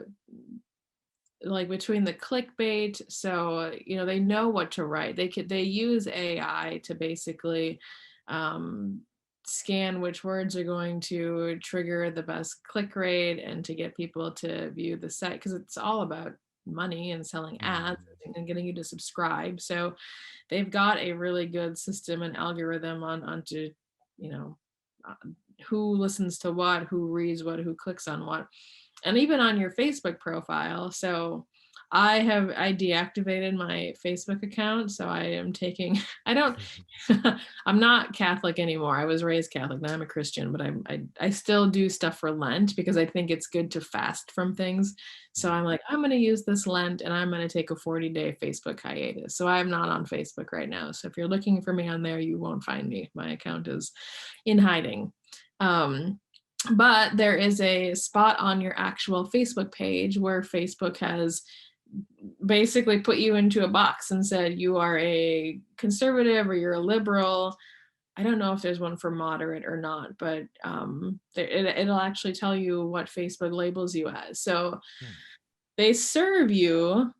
like, between the clickbait, so they know what to write. They use AI to basically scan which words are going to trigger the best click rate and to get people to view the site, because it's all about money and selling ads and getting you to subscribe. So they've got a really good system and algorithm onto uh, who listens to what, who reads what, who clicks on what, and even on your Facebook profile. So I deactivated my Facebook account. So I am taking, I'm not Catholic anymore. I was raised Catholic, now I'm a Christian, but I still do stuff for Lent because I think it's good to fast from things. So I'm like, I'm going to use this Lent and I'm going to take a 40-day Facebook hiatus. So I'm not on Facebook right now. So if you're looking for me on there, you won't find me. My account is in hiding. But there is a spot on your actual Facebook page where Facebook has basically put you into a box and said you are a conservative or you're a liberal. I don't know if there's one for moderate or not, but it'll actually tell you what Facebook labels you as. So they serve you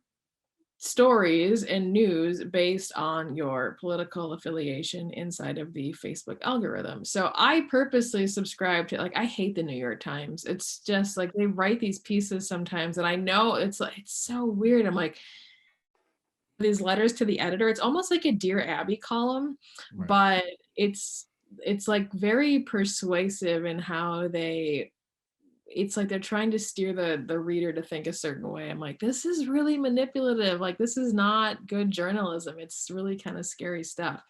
stories and news based on your political affiliation inside of the Facebook algorithm. So I purposely subscribe to, like, I hate the New York Times. It's just like they write these pieces sometimes and I know it's so weird. I'm like, these letters to the editor, it's almost like a Dear Abby column, right. But it's like very persuasive in how it's like they're trying to steer the reader to think a certain way. I'm like, this is really manipulative. Like, this is not good journalism. It's really kind of scary stuff.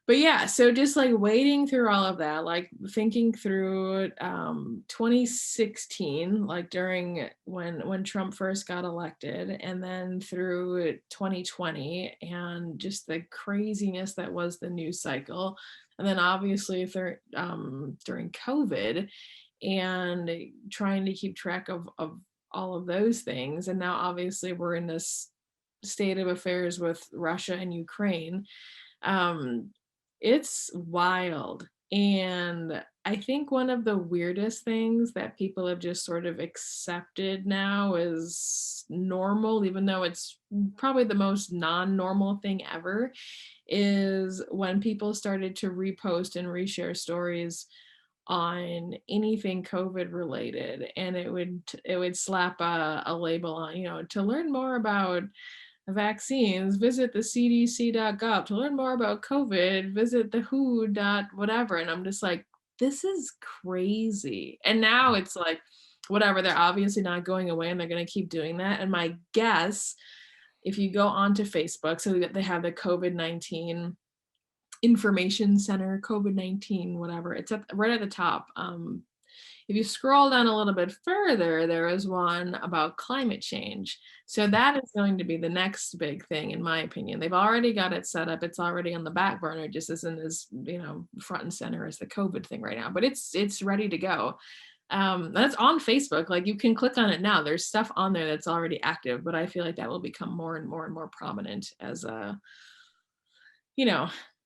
But yeah, so just like wading through all of that, like thinking through 2016, like during when Trump first got elected, and then through 2020 and just the craziness that was the news cycle. And then obviously during COVID and trying to keep track of all of those things. And now obviously we're in this state of affairs with Russia and Ukraine. It's wild. And I think one of the weirdest things that people have just sort of accepted now is normal, even though it's probably the most non-normal thing ever, is when people started to repost and reshare stories on anything COVID related, and it would slap a label on, to learn more about vaccines, visit the cdc.gov. To learn more about COVID, visit the who whatever. And I'm just like, this is crazy. And now it's like, whatever, they're obviously not going away and they're going to keep doing that. And my guess, if you go onto Facebook, so they have the COVID-19 information center, COVID-19, whatever, it's right at the top. If you scroll down a little bit further, there is one about climate change. So that is going to be the next big thing, in my opinion. They've already got it set up. It's already on the back burner, just isn't as, front and center as the COVID thing right now, but it's ready to go. That's on Facebook. Like, you can click on it now. There's stuff on there that's already active, but I feel like that will become more and more and more prominent as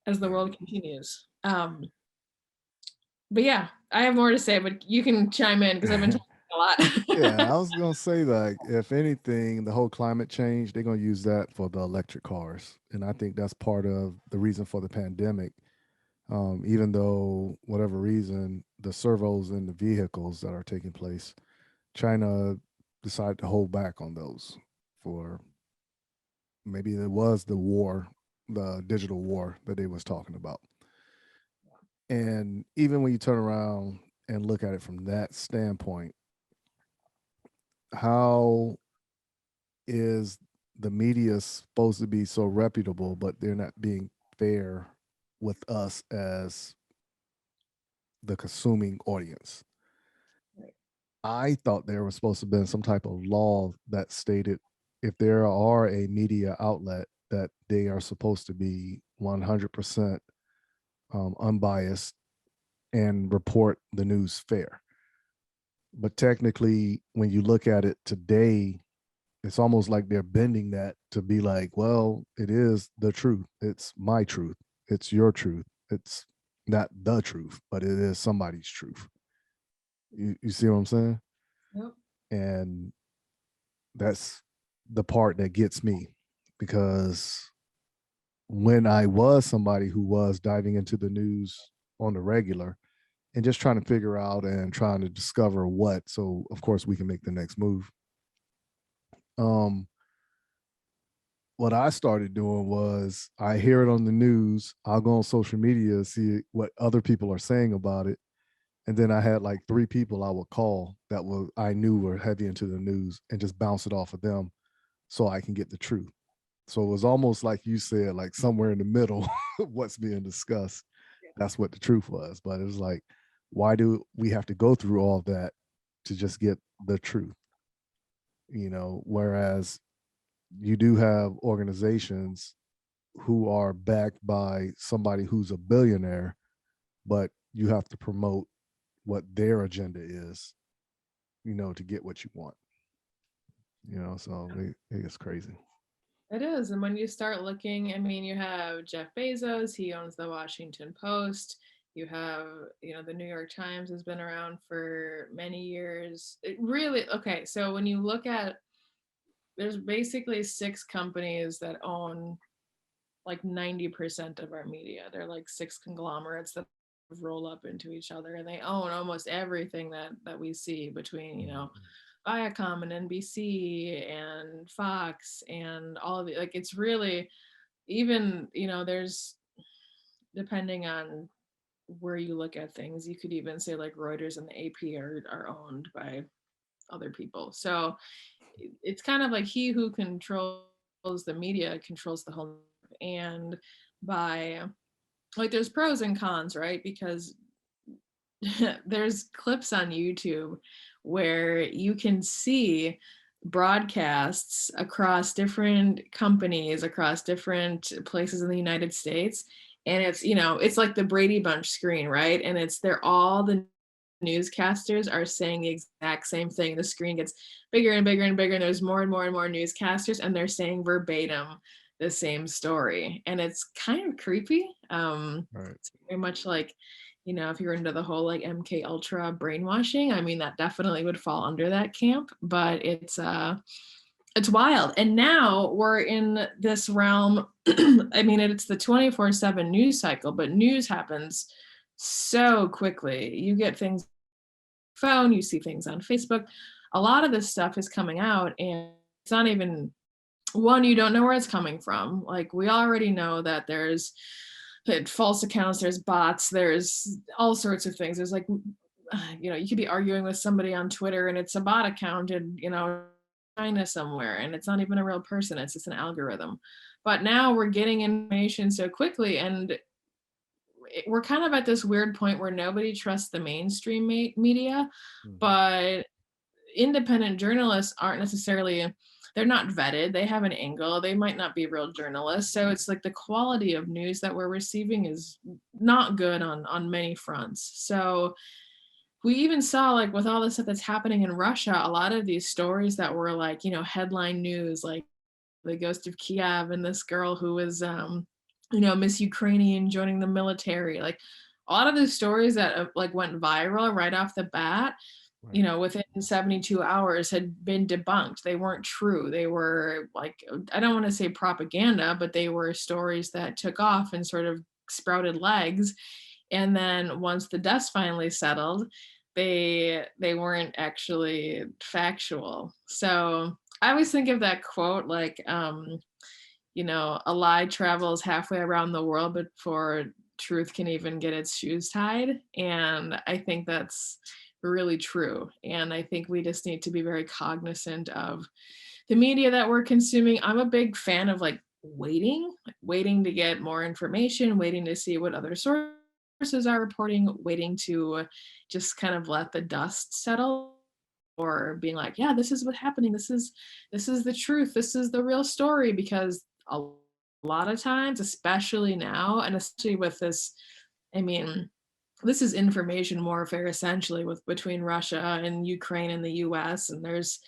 as the world continues. But yeah, I have more to say, but you can chime in because I've been talking a lot. Yeah, I was gonna say, like, if anything, the whole climate change, they're gonna use that for the electric cars, and I think that's part of the reason for the pandemic, even though whatever reason the servos in the vehicles that are taking place, China decided to hold back on those for maybe it was the war, the digital war that they was talking about. And even when you turn around and look at it from that standpoint, how is the media supposed to be so reputable, but they're not being fair with us as the consuming audience? Right. I thought there was supposed to have been some type of law that stated if there are a media outlet that they are supposed to be 100% unbiased and report the news fair. But technically, when you look at it today, it's almost like they're bending that to be like, well, it is the truth. It's my truth. It's your truth. It's not the truth, but it is somebody's truth. You see what I'm saying? Yep. And that's the part that gets me, because when I was somebody who was diving into the news on the regular and just trying to figure out and trying to discover what, so of course we can make the next move. What I started doing was I hear it on the news, I'll go on social media, see what other people are saying about it. And then I had like 3 people I would call that I knew were heavy into the news and just bounce it off of them so I can get the truth. So it was almost like you said, like somewhere in the middle of what's being discussed. That's what the truth was. But it was like, why do we have to go through all that to just get the truth? Whereas you do have organizations who are backed by somebody who's a billionaire, but you have to promote what their agenda is, to get what you want. So it's crazy. It is. And when you start looking, I mean, you have Jeff Bezos, he owns the Washington Post. You have, the New York Times has been around for many years. It really, okay, so when you look at, there's basically 6 companies that own like 90% of our media. They're like 6 conglomerates that roll up into each other, and they own almost everything that we see between, Viacom and NBC and Fox and all of it. Like, it's really, even, there's, depending on where you look at things, you could even say like Reuters and the AP are owned by other people. So it's kind of like he who controls the media controls the whole. And by, like, there's pros and cons, right? Because there's clips on YouTube where you can see broadcasts across different companies, across different places in the United States. And it's like the Brady Bunch screen, right? And they're all the newscasters are saying the exact same thing. The screen gets bigger and bigger and bigger, and there's more and more and more newscasters, and they're saying verbatim the same story. And it's kind of creepy. Right. It's very much like, if you're into the whole like MK Ultra brainwashing, I mean, that definitely would fall under that camp. But it's wild. And now we're in this realm. I mean, it's the 24/7 news cycle, but news happens so quickly. You get things on your phone, you see things on Facebook. A lot of this stuff is coming out, and it's not even, one, you don't know where it's coming from. Like, we already know that there's false accounts, there's bots, there's all sorts of things. There's like, you could be arguing with somebody on Twitter and it's a bot account, and China somewhere, and it's not even a real person, it's just an algorithm. But now we're getting information so quickly, and we're kind of at this weird point where nobody trusts the mainstream media. But independent journalists aren't necessarily, they're not vetted, they have an angle, they might not be real journalists. So it's like the quality of news that we're receiving is not good on many fronts. So we even saw, like, with all the stuff that's happening in Russia, a lot of these stories that were like, headline news, like the ghost of Kiev and this girl who was Miss Ukrainian joining the military, like a lot of the stories that like went viral right off the bat, within 72 hours had been debunked. They weren't true. They were, like, I don't want to say propaganda, but they were stories that took off and sort of sprouted legs. And then once the dust finally settled, they weren't actually factual. So I always think of that quote like, a lie travels halfway around the world before truth can even get its shoes tied. And I think that's really true. And I think we just need to be very cognizant of the media that we're consuming. I'm a big fan of like waiting to get more information, waiting to see what other sources are reporting, waiting to just kind of let the dust settle, or being like, yeah, this is what's happening. This is the truth. This is the real story. Because a lot of times, especially now, and especially with this, I mean, this is information warfare essentially between Russia and Ukraine and the US. And there's,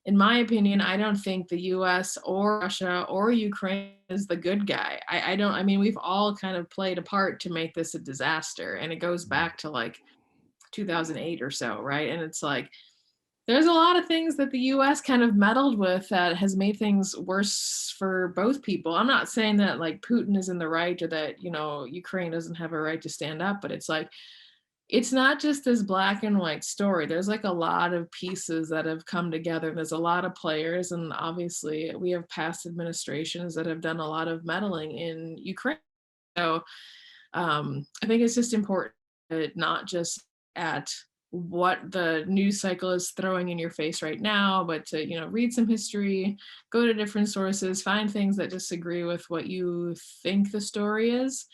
in my opinion, I don't think the US or Russia or Ukraine is the good guy. I mean, we've all kind of played a part to make this a disaster. And it goes back to like 2008 or so, right? And it's like, there's a lot of things that the US kind of meddled with that has made things worse for both people. I'm not saying that like Putin is in the right, or that, Ukraine doesn't have a right to stand up, but it's like, it's not just this black and white story. There's like a lot of pieces that have come together. There's a lot of players, and obviously we have past administrations that have done a lot of meddling in Ukraine. So I think it's just important to not just at what the news cycle is throwing in your face right now, but to, read some history, go to different sources, find things that disagree with what you think the story is.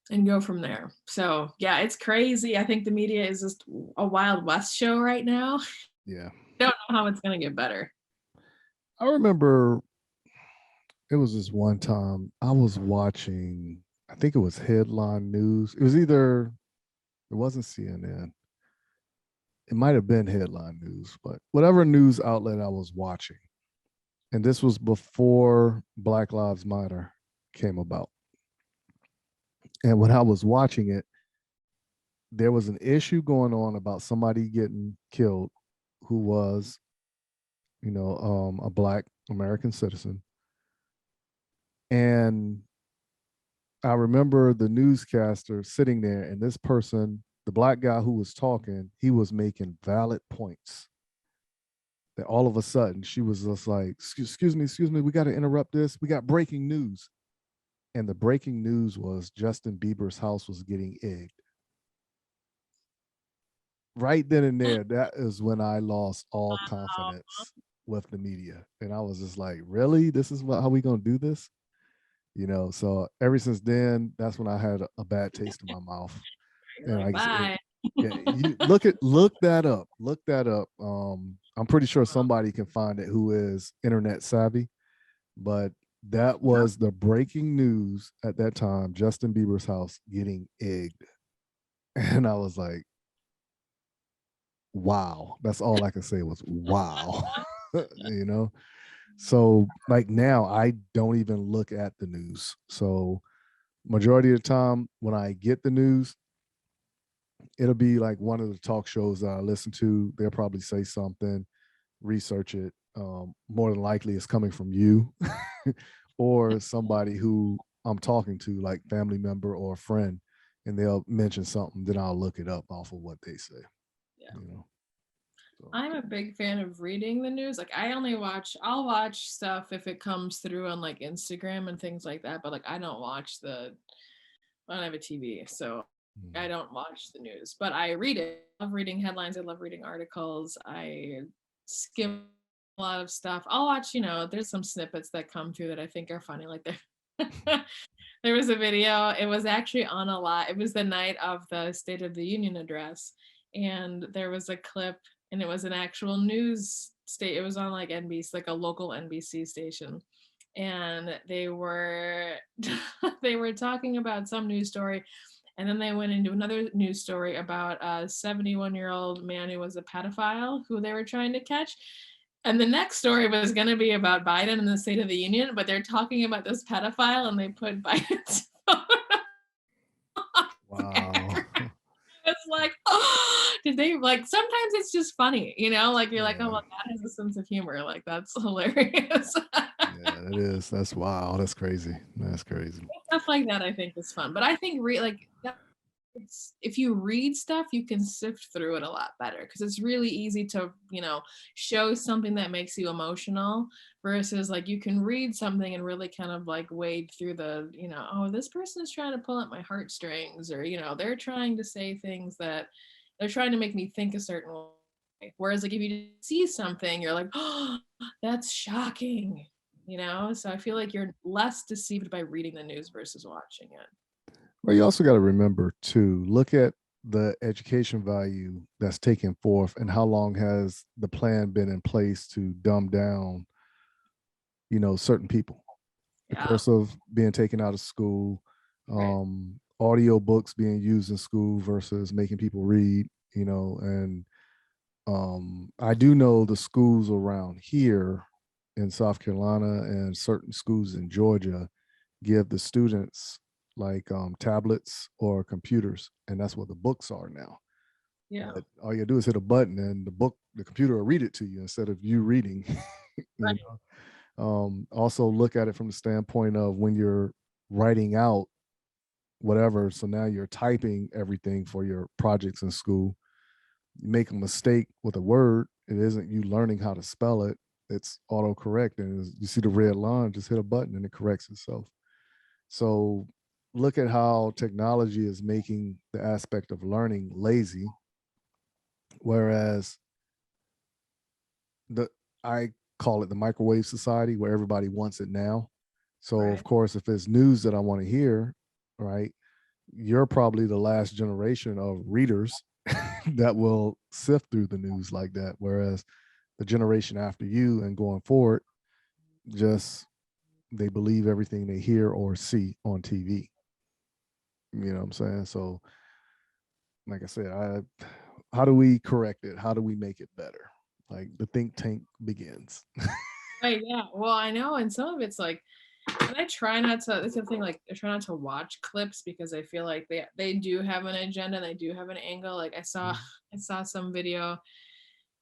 And go from there. So yeah, it's crazy. I think the media is just a Wild West show right now. Yeah. Don't know how it's going to get better. I remember it was this one time I was watching, I think it was headline news. It wasn't CNN. It might have been headline news, but whatever news outlet I was watching. And this was before Black Lives Matter came about. And when I was watching it, there was an issue going on about somebody getting killed who was, a Black American citizen. And I remember the newscaster sitting there, and this person, the Black guy who was talking, he was making valid points. That all of a sudden she was just like, excuse me, we got to interrupt this. We got breaking news. And the breaking news was Justin Bieber's house was getting egged. Right then and there, that is when I lost all confidence with the media. And I was just like, really? This is how we going to do this? So ever since then, that's when I had a bad taste in my mouth. And like, bye. You look that up. Look that up. I'm pretty sure somebody can find it who is internet savvy, but that was the breaking news at that time, Justin Bieber's house getting egged. And I was like, wow. That's all I can say was wow. So like now I don't even look at the news. So majority of the time when I get the news, it'll be like one of the talk shows that I listen to. They'll probably say something, research it. More than likely it's coming from you or somebody who I'm talking to, like family member or a friend, and they'll mention something, then I'll look it up off of what they say. Yeah. So. I'm a big fan of reading the news. Like I'll watch stuff if it comes through on like Instagram and things like that, but like I don't have a TV, so I don't watch the news, but I read it. I love reading headlines. I love reading articles. I skim a lot of stuff. I'll watch, there's some snippets that come through that I think are funny. Like there was a video, it was actually on a lot. It was the night of the State of the Union address. And there was a clip, and it was an actual news state. It was on like NBC, like a local NBC station. And they were talking about some news story. And then they went into another news story about a 71-year-old man who was a pedophile who they were trying to catch. And the next story was going to be about Biden and the State of the Union, but they're talking about this pedophile, and they put Biden's photo. Wow. It's like, oh, did they like? Sometimes it's just funny, like you're like, oh well, that has a sense of humor. Like that's hilarious. Yeah. Yeah, it is. That's wow. That's crazy. That's crazy. Stuff like that I think is fun. But I think if you read stuff, you can sift through it a lot better because it's really easy to, show something that makes you emotional versus like you can read something and really kind of like wade through the, oh, this person is trying to pull at my heartstrings, or, they're trying to say things that they're trying to make me think a certain way. Whereas like if you see something, you're like, oh, that's shocking, So I feel like you're less deceived by reading the news versus watching it. Well, you also got to remember to look at the education value that's taken forth and how long has the plan been in place to dumb down, certain people. The Yeah. course of being taken out of school, Right. audio books being used in school versus making people read, and I do know the schools around here in South Carolina and certain schools in Georgia give the students like tablets or computers, and that's what the books are now. Yeah. But all you do is hit a button, and the computer will read it to you instead of you reading. Right. Also, look at it from the standpoint of when you're writing out whatever. So now you're typing everything for your projects in school. You make a mistake with a word, it isn't you learning how to spell it. It's autocorrect, and you see the red line, just hit a button and it corrects itself. So look at how technology is making the aspect of learning lazy, whereas I call it the microwave society where everybody wants it now. So Right. of course, if it's news that I want to hear, right, you're probably the last generation of readers that will sift through the news like that. Whereas the generation after you and going forward, just they believe everything they hear or see on TV. You know what I'm saying? So, like I said, how do we correct it? How do we make it better? Like the think tank begins. Right. Yeah. Well, I know, and some of it's like, and I try not to. That's the thing. Like, I try not to watch clips because I feel like they do have an agenda. They do have an angle. Like I saw some video,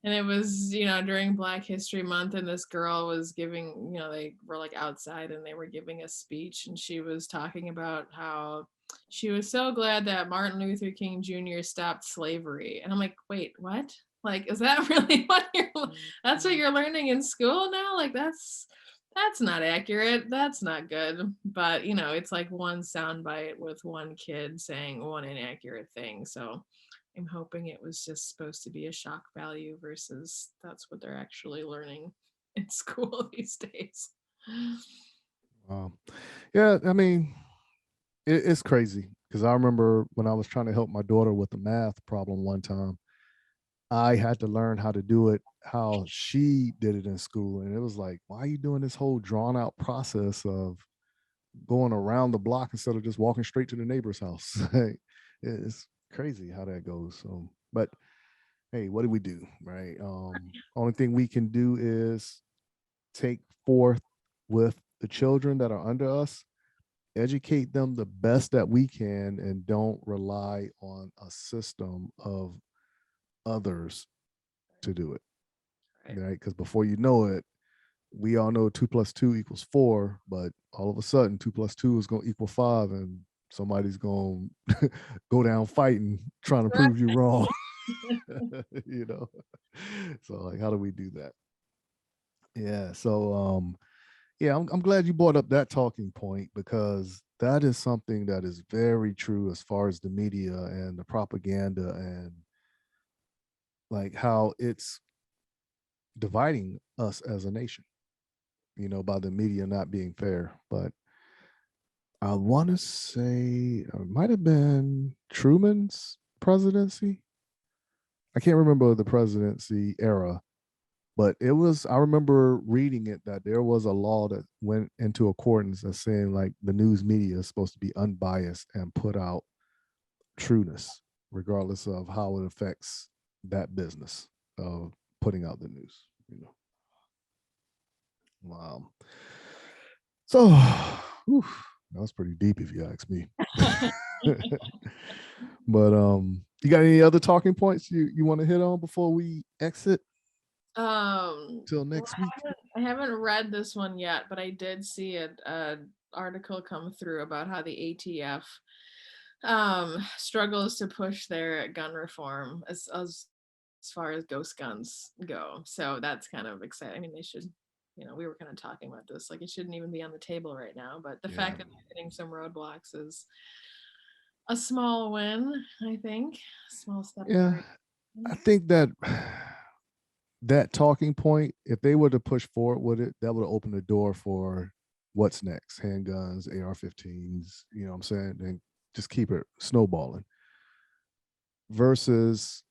and it was during Black History Month, and this girl was giving they were like outside and they were giving a speech, and she was talking about how she was so glad that Martin Luther King Jr. stopped slavery, and I'm like, wait, what? Like, is that really what that's what you're learning in school now? Like, that's not accurate. That's not good. But it's like one soundbite with one kid saying one inaccurate thing. So I'm hoping it was just supposed to be a shock value versus that's what they're actually learning in school these days. Yeah, I mean, it's crazy because I remember when I was trying to help my daughter with the math problem one time, I had to learn how to do it how she did it in school. And it was like, why are you doing this whole drawn out process of going around the block instead of just walking straight to the neighbor's house? It's crazy how that goes. So, but hey, what do we do? Right. Only thing we can do is take forth with the children that are under us, educate them the best that we can, and don't rely on a system of others to do it. Right? Because before you know it, we all know 2 + 2 = 4, but all of a sudden 2 + 2 is going to equal 5, and somebody's going to go down fighting, trying to prove you wrong. So like, how do we do that? Yeah. So, yeah, I'm glad you brought up that talking point because that is something that is very true as far as the media and the propaganda and like how it's dividing us as a nation, by the media not being fair. But I want to say it might have been Truman's presidency. I can't remember the presidency era, but I remember reading it that there was a law that went into accordance as saying like the news media is supposed to be unbiased and put out trueness, regardless of how it affects that business of putting out the news. Wow. So, whew, that was pretty deep if you ask me. But you got any other talking points you want to hit on before we exit? Till next week. I haven't read this one yet, but I did see a article come through about how the ATF struggles to push their gun reform as far as ghost guns go. So that's kind of exciting. I mean, they should, we were kind of talking about this, like it shouldn't even be on the table right now, but the fact that they're hitting some roadblocks is a small win, I think. A small step forward. I think that that talking point, if they were to push forward with it, that would open the door for what's next, handguns, AR-15s, you know what I'm saying? And just keep it snowballing. Versus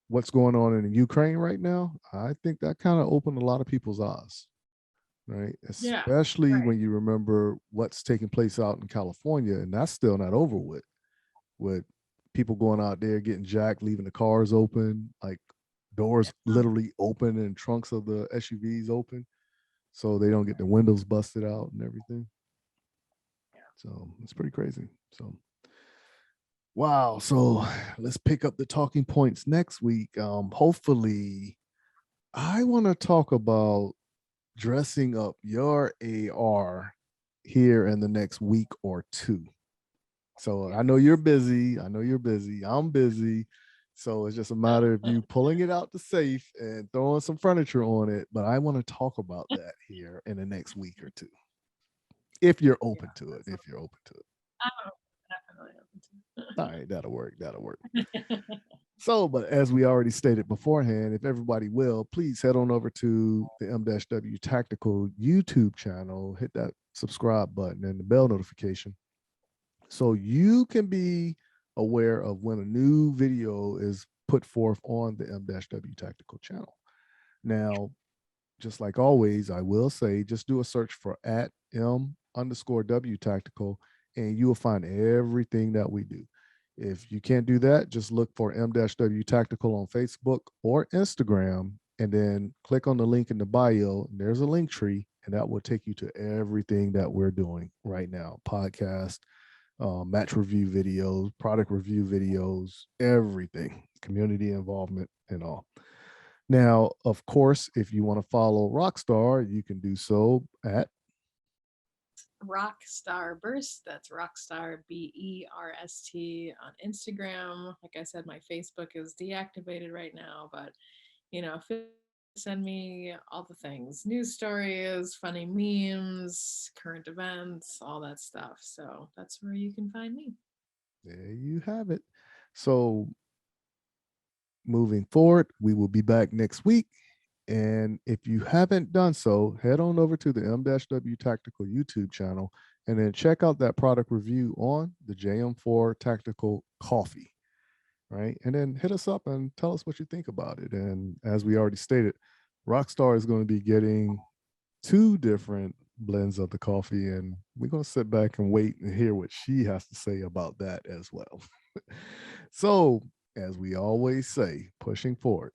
what's going on in Ukraine right now, I think that kind of opened a lot of people's eyes, right? Especially when you remember what's taking place out in California, and that's still not over with people going out there getting jacked, leaving the cars open, like doors literally open and trunks of the SUVs open so they don't get the windows busted out and everything. So it's pretty crazy. So wow. So let's pick up the talking points next week. Hopefully I want to talk about dressing up your AR here in the next week or two. So I know you're busy. I'm busy. So it's just a matter of you pulling it out the safe and throwing some furniture on it. But I want to talk about that here in the next week or two. If you're open to it. I'm definitely open to it. All right, that'll work. So, but as we already stated beforehand, if everybody will, please head on over to the M-W Tactical YouTube channel, hit that subscribe button and the bell notification so you can be aware of when a new video is put forth on the M-W Tactical channel. Now, just like always, I will say, just do a search for @M_W Tactical, and you will find everything that we do. If you can't do that, just look for M-W Tactical on Facebook or Instagram, and then click on the link in the bio. And there's a link tree, and that will take you to everything that we're doing right now. Podcast, match review videos, product review videos, everything, community involvement and all. Now, of course, if you want to follow Rockstar, you can do so at Rockstar Burst. That's Rockstar BERST on Instagram. Like I said, my Facebook is deactivated right now, but send me all the things, news stories, funny memes, current events, all that stuff. So that's where you can find me. There you have it. So moving forward, we will be back next week. And if you haven't done so, head on over to the M-W Tactical YouTube channel and then check out that product review on the JM4 Tactical coffee, right? And then hit us up and tell us what you think about it. And as we already stated, Rockstar is going to be getting 2 different blends of the coffee, and we're going to sit back and wait and hear what she has to say about that as well. So, as we always say, pushing forward,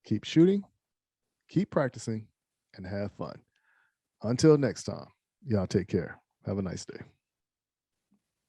keep shooting, keep practicing, and have fun. Until next time, y'all take care. Have a nice day.